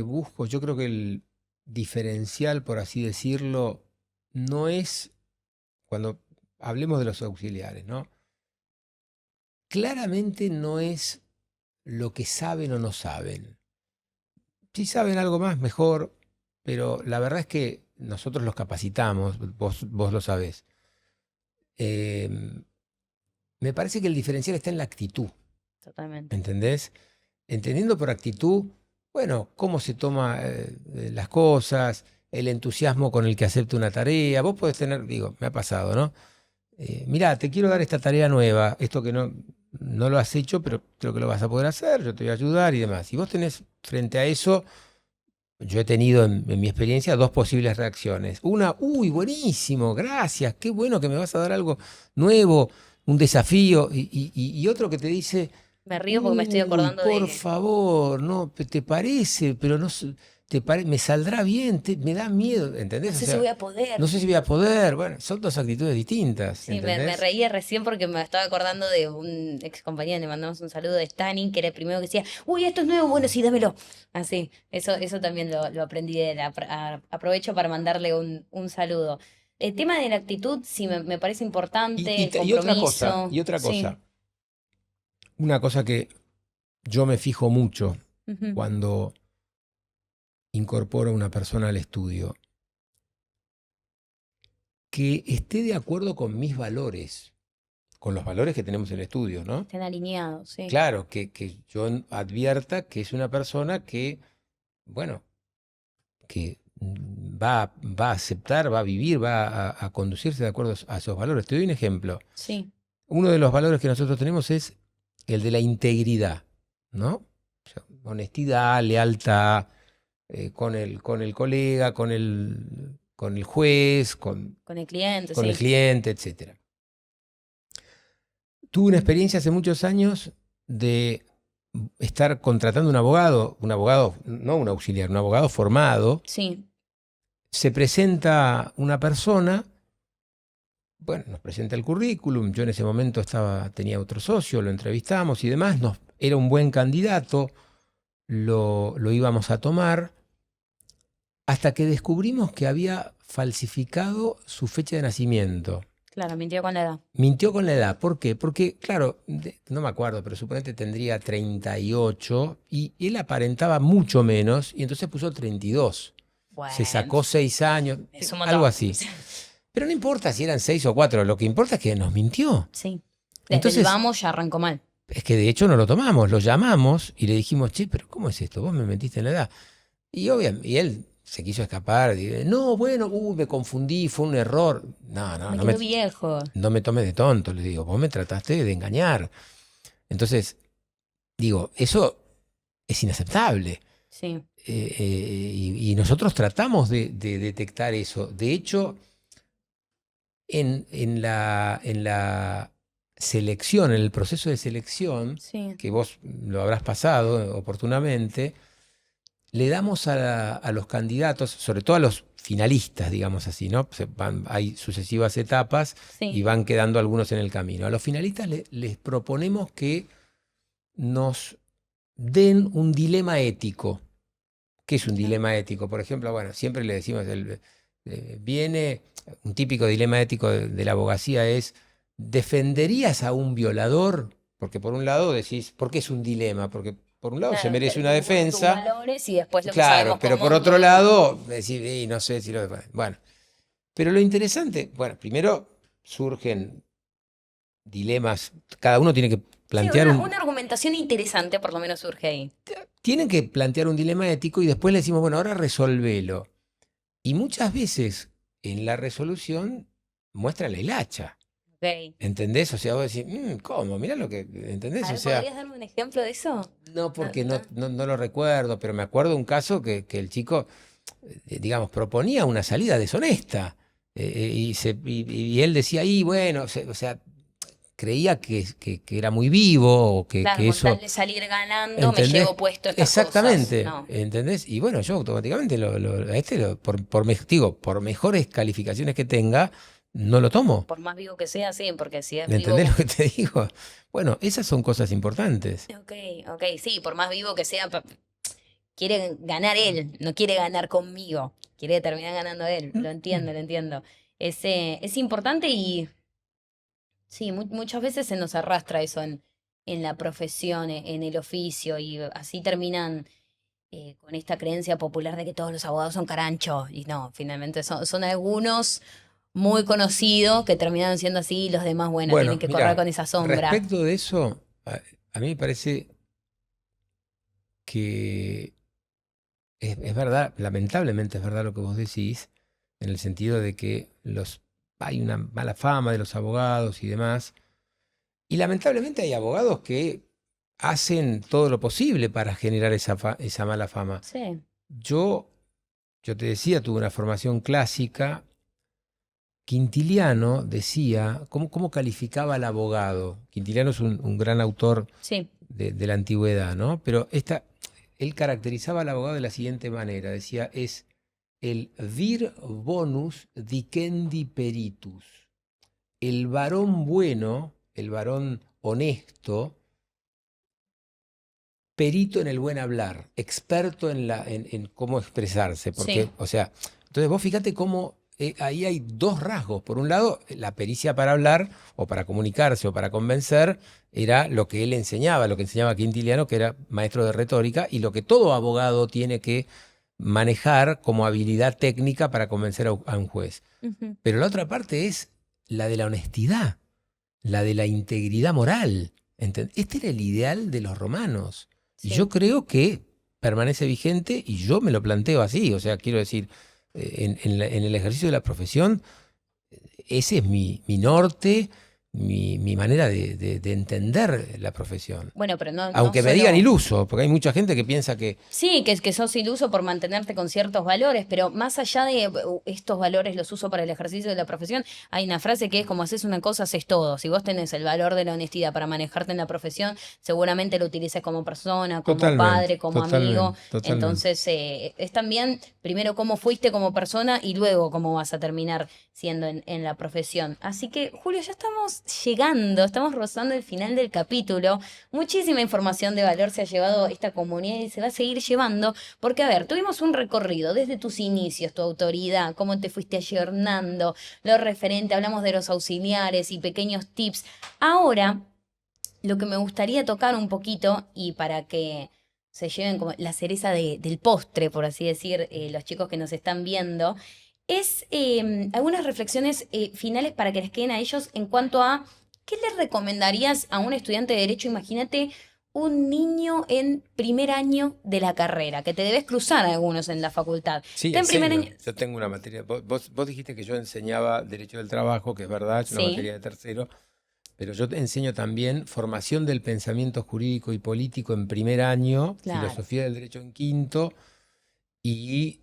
busco, yo creo que el diferencial, por así decirlo, no es, cuando hablemos de los auxiliares, ¿no? Claramente no es lo que saben o no saben. Si saben algo más, mejor, pero la verdad es que nosotros los capacitamos, vos lo sabés. Me parece que el diferencial está en la actitud, Totalmente. ¿entendés? Entendiendo por actitud, bueno, cómo se toma las cosas, el entusiasmo con el que acepta una tarea. Vos podés tener, digo, me ha pasado, ¿no? Mirá, te quiero dar esta tarea nueva, esto que no lo has hecho, pero creo que lo vas a poder hacer, yo te voy a ayudar y demás. Y vos tenés frente a eso, yo he tenido en mi experiencia 2 posibles reacciones. Una, uy, buenísimo, gracias, qué bueno que me vas a dar algo nuevo, un desafío. Y otro que te dice, Me río porque me estoy acordando por de... favor, no, te parece, pero no me saldrá bien, me da miedo, ¿entendés? No O sé si sea, voy a poder. no sé si voy a poder. Bueno, son 2 actitudes distintas, Sí, me ¿entendés? reía recién porque me estaba acordando de un ex compañero, le mandamos un saludo de Stanning, que era el primero que decía, uy, esto es nuevo, bueno, sí, dámelo. Así, eso también lo aprendí de él. Aprovecho para mandarle un saludo. El tema de la actitud, sí, me parece importante, el Y otra cosa, compromiso. Sí. una cosa que yo me fijo mucho Ujú. cuando incorporo a una persona al estudio, que esté de acuerdo con mis valores, con los valores que tenemos en el estudio, ¿no? Estén alineados, sí. Claro, que yo advierta que es una persona que, bueno, que va a aceptar, va a vivir, va a conducirse de acuerdo a esos valores. Te doy un ejemplo. Sí. Uno de los valores que nosotros tenemos es el de la integridad, ¿no? O sea, honestidad, lealtad con el colega, con el juez, con el cliente, el sí. cliente, etc. Tuve una experiencia hace muchos años de estar contratando un abogado, no un auxiliar, un abogado formado. Sí, Se presenta una persona, bueno, nos presenta el currículum, yo en ese momento tenía otro socio, lo entrevistamos y demás, era un buen candidato, lo íbamos a tomar, hasta que descubrimos que había falsificado su fecha de nacimiento. claro, mintió con la edad. Mintió con la edad. ¿Por qué? Porque, claro, no me acuerdo, pero suponete tendría 38 y él aparentaba mucho menos y entonces puso 32. Bueno, Se sacó 6 años, es un montón. algo así. Pero no importa si eran 6 o 4, lo que importa es que nos mintió. Sí. Desde Entonces, el vamos ya arrancó mal. es que de hecho no lo tomamos, lo llamamos y le dijimos, che, pero ¿cómo es esto? Vos me mentiste en la edad. Y él se quiso escapar. No, bueno, me confundí, fue un error. Me quedó viejo. No me tomes de tonto, le digo, vos me trataste de engañar. Entonces, digo, eso es inaceptable. Sí. Y nosotros tratamos de detectar eso. De hecho, en la selección, en el proceso de selección, Sí. que vos lo habrás pasado oportunamente, le damos a los candidatos, sobre todo a los finalistas, digamos así, ¿no? Hay sucesivas etapas Sí. y van quedando algunos en el camino. A los finalistas les proponemos que nos den un dilema ético. ¿Qué es un dilema ético? Por ejemplo, bueno, siempre le decimos, viene un típico dilema ético de la abogacía es, ¿defenderías a un violador? Porque por un lado decís, ¿por qué es un dilema? Porque por un lado se merece una defensa. Valores y después lo que Claro, sabemos pero cómo- por otro lado, decir, no sé si lo... Bueno, pero lo interesante, bueno, primero surgen dilemas, cada uno tiene que plantear Sí, una argumentación interesante por lo menos surge ahí. tienen que plantear un dilema ético y después le decimos, bueno, ahora resolvelo. Y muchas veces en la resolución muestran la hilacha. Okay. ¿Entendés? O sea, vos decís, ¿cómo? Mirá lo que... ¿Entendés? A ver, O sea, ¿podrías darme un ejemplo de eso? no, porque no lo recuerdo, pero me acuerdo un caso que el chico, digamos, proponía una salida deshonesta. Y él decía, bueno, o sea, creía que era muy vivo o que Claro, con eso... tal de salir ganando ¿entendés? me llevo puesto estas Exactamente, cosas. No. ¿entendés? Y bueno, yo automáticamente por mejores calificaciones que tenga, no lo tomo. Por más vivo que sea, sí, porque si es ¿Me vivo... entendés lo que te digo? Bueno, esas son cosas importantes. Ok, sí, por más vivo que sea, quiere ganar él, no quiere ganar conmigo, quiere terminar ganando él, lo entiendo. Es importante y sí, muchas veces se nos arrastra eso en la profesión, en el oficio, y así terminan con esta creencia popular de que todos los abogados son caranchos, y no, finalmente son algunos muy conocidos que terminan siendo así y los demás, bueno, tienen que mirá, correr con esa sombra. respecto de eso, a mí me parece que es verdad, lamentablemente es verdad lo que vos decís, en el sentido de que hay una mala fama de los abogados y demás, y lamentablemente hay abogados que hacen todo lo posible para generar esa mala fama. Sí, Yo te decía, tuve una formación clásica. Quintiliano decía, ¿cómo calificaba al abogado? Quintiliano es un gran autor sí, de la antigüedad, ¿no? Pero él caracterizaba al abogado de la siguiente manera, decía, es el vir bonus dicendi peritus, el varón bueno, el varón honesto, perito en el buen hablar, experto en cómo expresarse, porque, Sí. o sea, entonces vos fíjate cómo ahí hay dos rasgos. Por un lado, la pericia para hablar o para comunicarse o para convencer era lo que él enseñaba, lo que enseñaba Quintiliano, que era maestro de retórica, y lo que todo abogado tiene que manejar como habilidad técnica para convencer a un juez. Ujú. Pero la otra parte es la de la honestidad, la de la integridad moral. Este era el ideal de los romanos. Y Sí. yo creo que permanece vigente y yo me lo planteo así. O sea, quiero decir, en el ejercicio de la profesión, ese es mi norte mi manera de entender la profesión. Bueno, pero no Aunque me solo... digan iluso, porque hay mucha gente que piensa que... Sí, que sos iluso por mantenerte con ciertos valores, pero más allá de estos valores los uso para el ejercicio de la profesión, hay una frase que es como haces una cosa, haces todo. Si vos tenés el valor de la honestidad para manejarte en la profesión, seguramente lo utilices como persona, como Totalmente, padre, como amigo. totalmente. Entonces, es también primero cómo fuiste como persona y luego cómo vas a terminar siendo en la profesión. Así que, Julio, ya estamos llegando, estamos rozando el final del capítulo. Muchísima información de valor se ha llevado esta comunidad y se va a seguir llevando, porque, a ver, tuvimos un recorrido desde tus inicios, tu autoridad, cómo te fuiste ayornando, lo referente, hablamos de los auxiliares y pequeños tips. Ahora, lo que me gustaría tocar un poquito, y para que se lleven como la cereza del postre, por así decir, los chicos que nos están viendo, es algunas reflexiones finales para que les queden a ellos en cuanto a qué les recomendarías a un estudiante de Derecho. Imagínate un niño en primer año de la carrera, que te debes cruzar a algunos en la facultad. Sí, Está en primer año. yo tengo una materia. Vos dijiste que yo enseñaba Derecho del Trabajo, que es verdad, es una Sí, materia de tercero, pero yo te enseño también formación del pensamiento jurídico y político en primer año, claro. filosofía del derecho en quinto y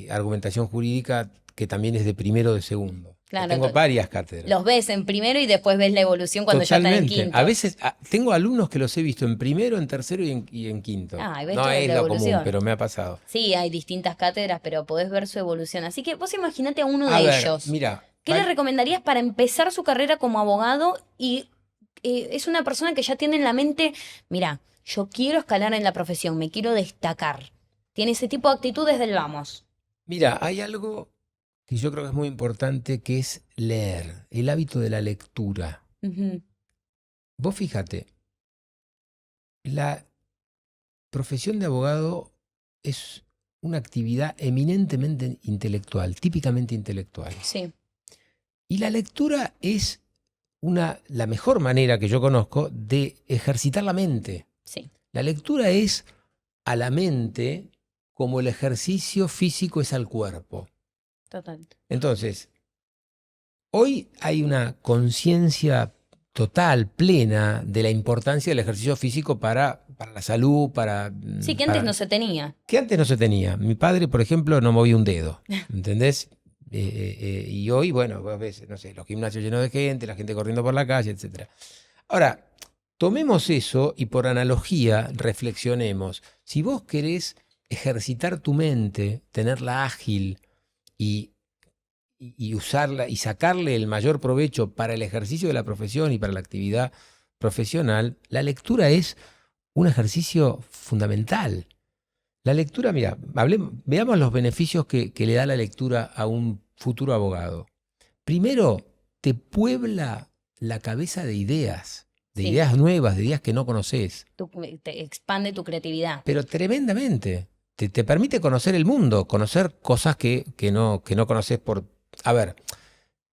argumentación jurídica, que también es de primero o de segundo. Claro, Tengo varias cátedras. los ves en primero y después ves la evolución cuando ya están en Totalmente. quinto. A veces tengo alumnos que los he visto en primero, en tercero y en quinto. Ah, y ves No toda es la lo común, evolución. pero me ha pasado. Sí, hay distintas cátedras, pero podés ver su evolución. Así que vos imaginate a uno A de ver, ellos. mira, ¿Qué le recomendarías para empezar su carrera como abogado? Y es una persona que ya tiene en la mente, mira, yo quiero escalar en la profesión, me quiero destacar. Tiene ese tipo de actitud desde el vamos. mira, hay algo que yo creo que es muy importante, que es leer, el hábito de la lectura. Ujú, Vos fíjate, la profesión de abogado es una actividad eminentemente intelectual, típicamente intelectual. sí, Y la lectura es la mejor manera que yo conozco de ejercitar la mente. sí, La lectura es a la mente como el ejercicio físico es al cuerpo. total. Entonces, hoy hay una conciencia total, plena, de la importancia del ejercicio físico para la salud, Sí, que antes no se tenía. que antes no se tenía. Mi padre, por ejemplo, no movía un dedo, ¿entendés? Y hoy, bueno, vos ves, no sé, los gimnasios llenos de gente, la gente corriendo por la calle, etc. Ahora, tomemos eso y por analogía reflexionemos. Si vos querés ejercitar tu mente, tenerla ágil y usarla y sacarle el mayor provecho para el ejercicio de la profesión y para la actividad profesional, la lectura es un ejercicio fundamental. La lectura, mira, veamos los beneficios que le da la lectura a un futuro abogado. Primero, te puebla la cabeza de ideas Sí, ideas nuevas, de ideas que no conoces, te expande tu creatividad. pero tremendamente. Te permite conocer el mundo, conocer cosas que no conoces por... A ver,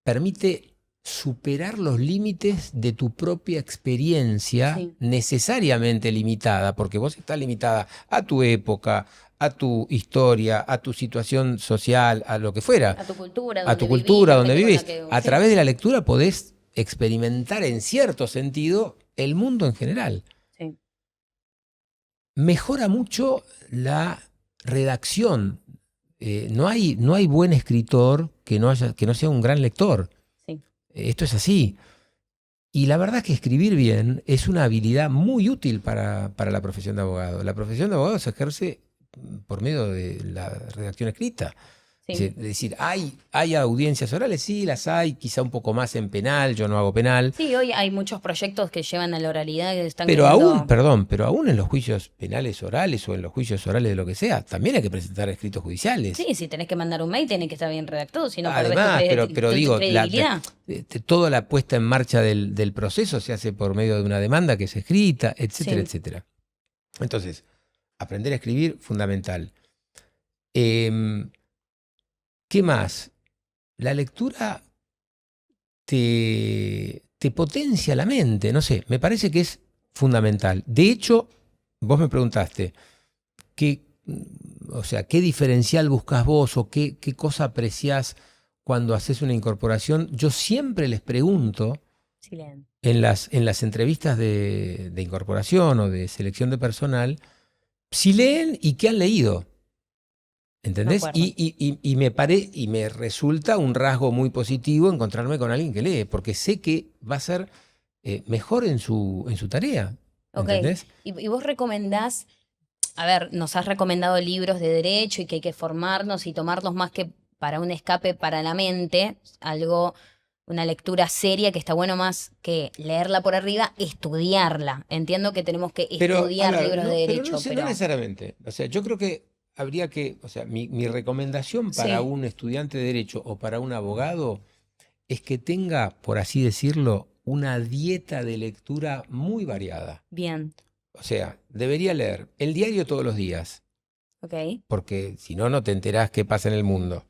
permite superar los límites de tu propia experiencia Sí, necesariamente limitada, porque vos estás limitada a tu época, a tu historia, a tu situación social, a lo que fuera, a tu cultura, a tu donde cultura, la donde gente con la vivís. que... A Sí, través de la lectura podés experimentar en cierto sentido el mundo en general. sí, Mejora mucho la redacción. No hay buen escritor que no sea un gran lector. sí. Esto es así. Y la verdad es que escribir bien es una habilidad muy útil para la profesión de abogado. La profesión de abogado se ejerce por medio de la redacción escrita. Sí. Es decir, ¿hay audiencias orales? Sí, las hay, quizá un poco más en penal, yo no hago penal. Sí, hoy hay muchos proyectos que llevan a la oralidad que están Pero queriendo... pero aún en los juicios penales orales o en los juicios orales de lo que sea, también hay que presentar escritos judiciales. Sí, si tenés que mandar un mail, tiene que estar bien redactado, si no perdés Además, pero tu digo, credibilidad. toda la puesta en marcha del proceso se hace por medio de una demanda que es escrita, etcétera, Sí, etcétera. Entonces, aprender a escribir, fundamental. Em, ¿Qué más? La lectura te potencia la mente, no sé, me parece que es fundamental. De hecho, vos me preguntaste, ¿qué diferencial buscas vos o qué cosa apreciás cuando haces una incorporación, yo siempre les pregunto Sí, leen. en las entrevistas de incorporación o de selección de personal, si leen y qué han leído. Me ¿Entendés? acuerdo. Y me resulta un rasgo muy positivo encontrarme con alguien que lee, porque sé que va a ser mejor en su tarea. Ok. ¿Entendés? Y vos recomendás, a ver, nos has recomendado libros de derecho y que hay que formarnos y tomarlos más que para un escape para la mente, algo, una lectura seria que está bueno más que leerla por arriba, estudiarla. Entiendo que tenemos que Pero, a estudiar ver, libros de pero no derecho, sé, no pero necesariamente. O sea, yo creo que habría que, o sea, mi recomendación para sí, un estudiante de derecho o para un abogado es que tenga, por así decirlo, una dieta de lectura muy variada. bien, O sea, debería leer el diario todos los días, ok, porque si no, no te enterás qué pasa en el mundo.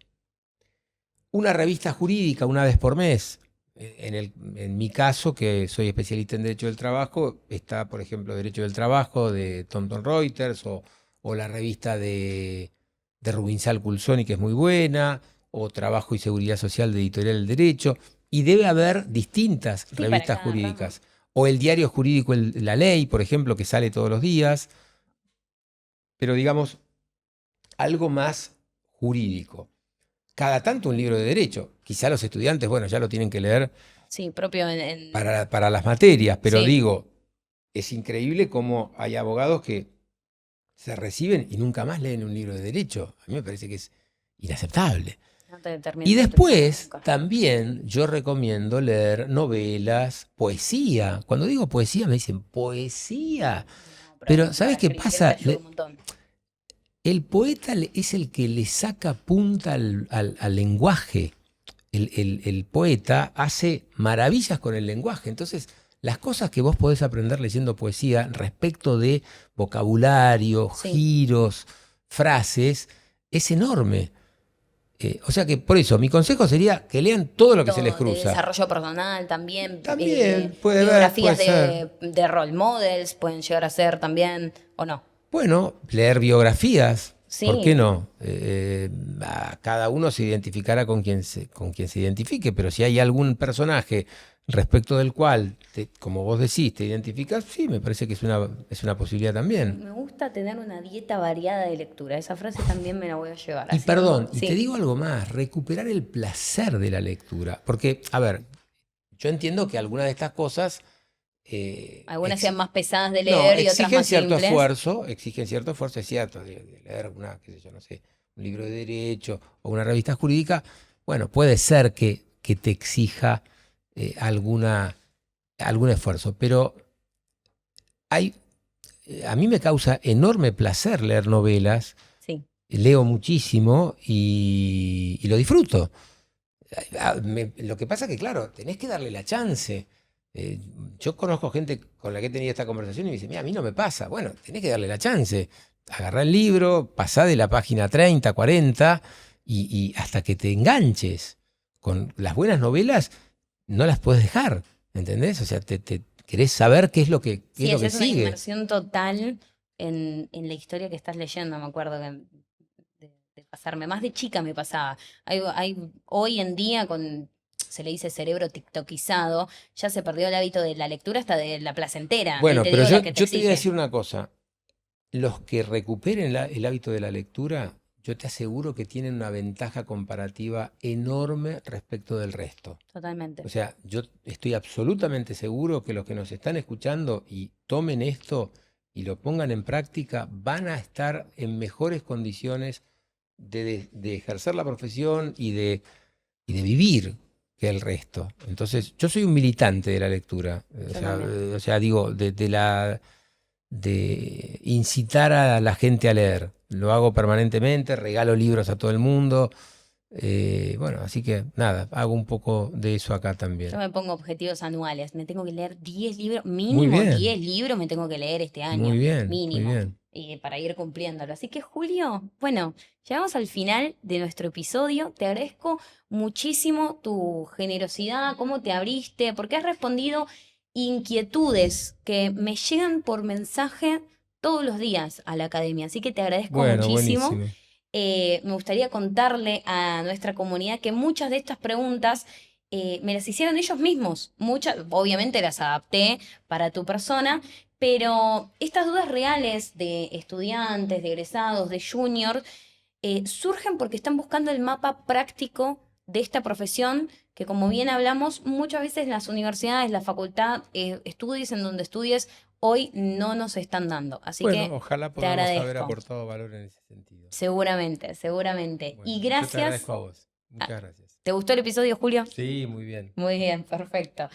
Una revista jurídica una vez por mes. En mi caso, que soy especialista en Derecho del Trabajo, está, por ejemplo, Derecho del Trabajo de Thomson Reuters o la revista de Rubinsal Culsoni, que es muy buena, o Trabajo y Seguridad Social de Editorial del Derecho. Y debe haber distintas sí, para revistas cada rama. jurídicas. O el diario jurídico La Ley, por ejemplo, que sale todos los días. Pero digamos, algo más jurídico. Cada tanto un libro de derecho. Quizá los estudiantes, bueno, ya lo tienen que leer Sí, propio para las materias, pero sí, digo, es increíble cómo hay abogados que se reciben y nunca más leen un libro de derecho. A mí me parece que es inaceptable. no te Y terminas de autorizar después, nunca. también yo recomiendo leer novelas, poesía. Cuando digo poesía me dicen poesía. No, pero Pero ¿sabes para qué escribir te pasa? ayuda un montón. El poeta es el que le saca punta al lenguaje. El poeta hace maravillas con el lenguaje. Entonces, las cosas que vos podés aprender leyendo poesía respecto de vocabulario, Sí, giros, frases, es enorme. O sea que por eso, mi consejo sería que lean todo lo que se les todo, de cruza. desarrollo personal también, También puede biografías ser. de role models pueden llegar a ser también, ¿o no? Bueno, leer biografías, ¿por qué Sí, no? Cada uno se identificará con quien se identifique, pero si hay algún personaje respecto del cual, como vos decís, te identificas, sí, me parece que es una posibilidad también. me gusta tener una dieta variada de lectura. Esa frase también me la voy a llevar. Y Así, perdón, y te sí, digo algo más, recuperar el placer de la lectura. Porque, a ver, yo entiendo que algunas de estas cosas algunas sean más pesadas de no, leer y otras más simples. exigen cierto esfuerzo, es cierto, de leer una, qué sé yo, no sé, un libro de derecho o una revista jurídica. Bueno, puede ser que te exija algún esfuerzo, pero hay, a mí me causa enorme placer leer novelas, Sí, leo muchísimo y lo disfruto. Lo que pasa que, claro, tenés que darle la chance. Eh, yo conozco gente con la que he tenido esta conversación y me dice, mira, a mí no me pasa. Bueno, tenés que darle la chance. Agarrá el libro, pasá de la página 30, 40 y hasta que te enganches. Con las buenas novelas no las puedes dejar, ¿entendés? O sea, te querés saber qué es sí, lo que es una sigue. inmersión total en la historia que estás leyendo. Me acuerdo que de pasarme, más de chica me pasaba. Hoy en día se le dice cerebro tiktokizado, ya se perdió el hábito de la lectura hasta de la placentera, ni Bueno, te pero digo la que te yo te voy a exige. decir una cosa. Los que recuperen el hábito de la lectura, yo te aseguro que tienen una ventaja comparativa enorme respecto del resto. O Totalmente. sea, yo estoy absolutamente seguro que los que nos están escuchando y tomen esto y lo pongan en práctica, van a estar en mejores condiciones de ejercer la profesión y de vivir que el resto. Entonces, yo soy un militante de la lectura. Yo también. O sea, digo, de incitar a la gente a leer. Lo hago permanentemente, regalo libros a todo el mundo. Bueno, así que nada, hago un poco de eso acá Yo también. me pongo objetivos anuales. Me tengo que leer 10 libros, Muy mínimo bien, 10 libros me tengo que leer este muy año, bien, muy mínimo, bien. y para ir cumpliéndolo. Así que Julio, bueno, llegamos al final de nuestro episodio. Te agradezco muchísimo tu generosidad, cómo te abriste, porque has respondido inquietudes que me llegan por mensaje todos los días a la academia. Así que te agradezco Bueno, muchísimo. buenísimo. me gustaría contarle a nuestra comunidad que muchas de estas preguntas me las hicieron ellos mismos. Muchas, obviamente las adapté para tu persona, pero estas dudas reales de estudiantes, de egresados, de juniors, surgen porque están buscando el mapa práctico de esta profesión que, como bien hablamos, muchas veces las universidades, la facultad, estudies en donde estudies, hoy no nos están dando. Así Bueno, que ojalá te podamos haber agradezco. aportado valor en ese sentido. Seguramente, seguramente. Bueno, Y yo te gracias. agradezco a vos. Muchas gracias. ¿Te gustó el episodio, Julio? Sí, muy bien. Muy bien, perfecto.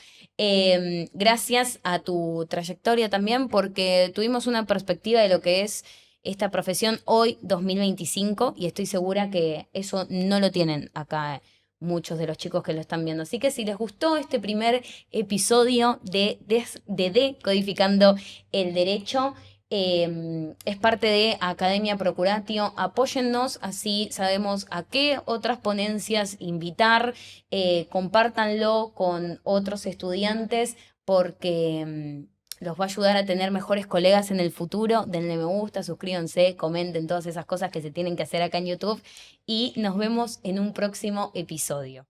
Gracias a tu trayectoria también, porque tuvimos una perspectiva de lo que es esta profesión hoy, 2025, y estoy segura que eso no lo tienen acá muchos de los chicos que lo están viendo. Así que si les gustó este primer episodio de Decodificando el Derecho, es parte de Academia Procuratio. Apóyennos, así sabemos a qué otras ponencias invitar. Compártanlo con otros estudiantes porque los va a ayudar a tener mejores colegas en el futuro. Denle me gusta, suscríbanse, comenten todas esas cosas que se tienen que hacer acá en YouTube y nos vemos en un próximo episodio.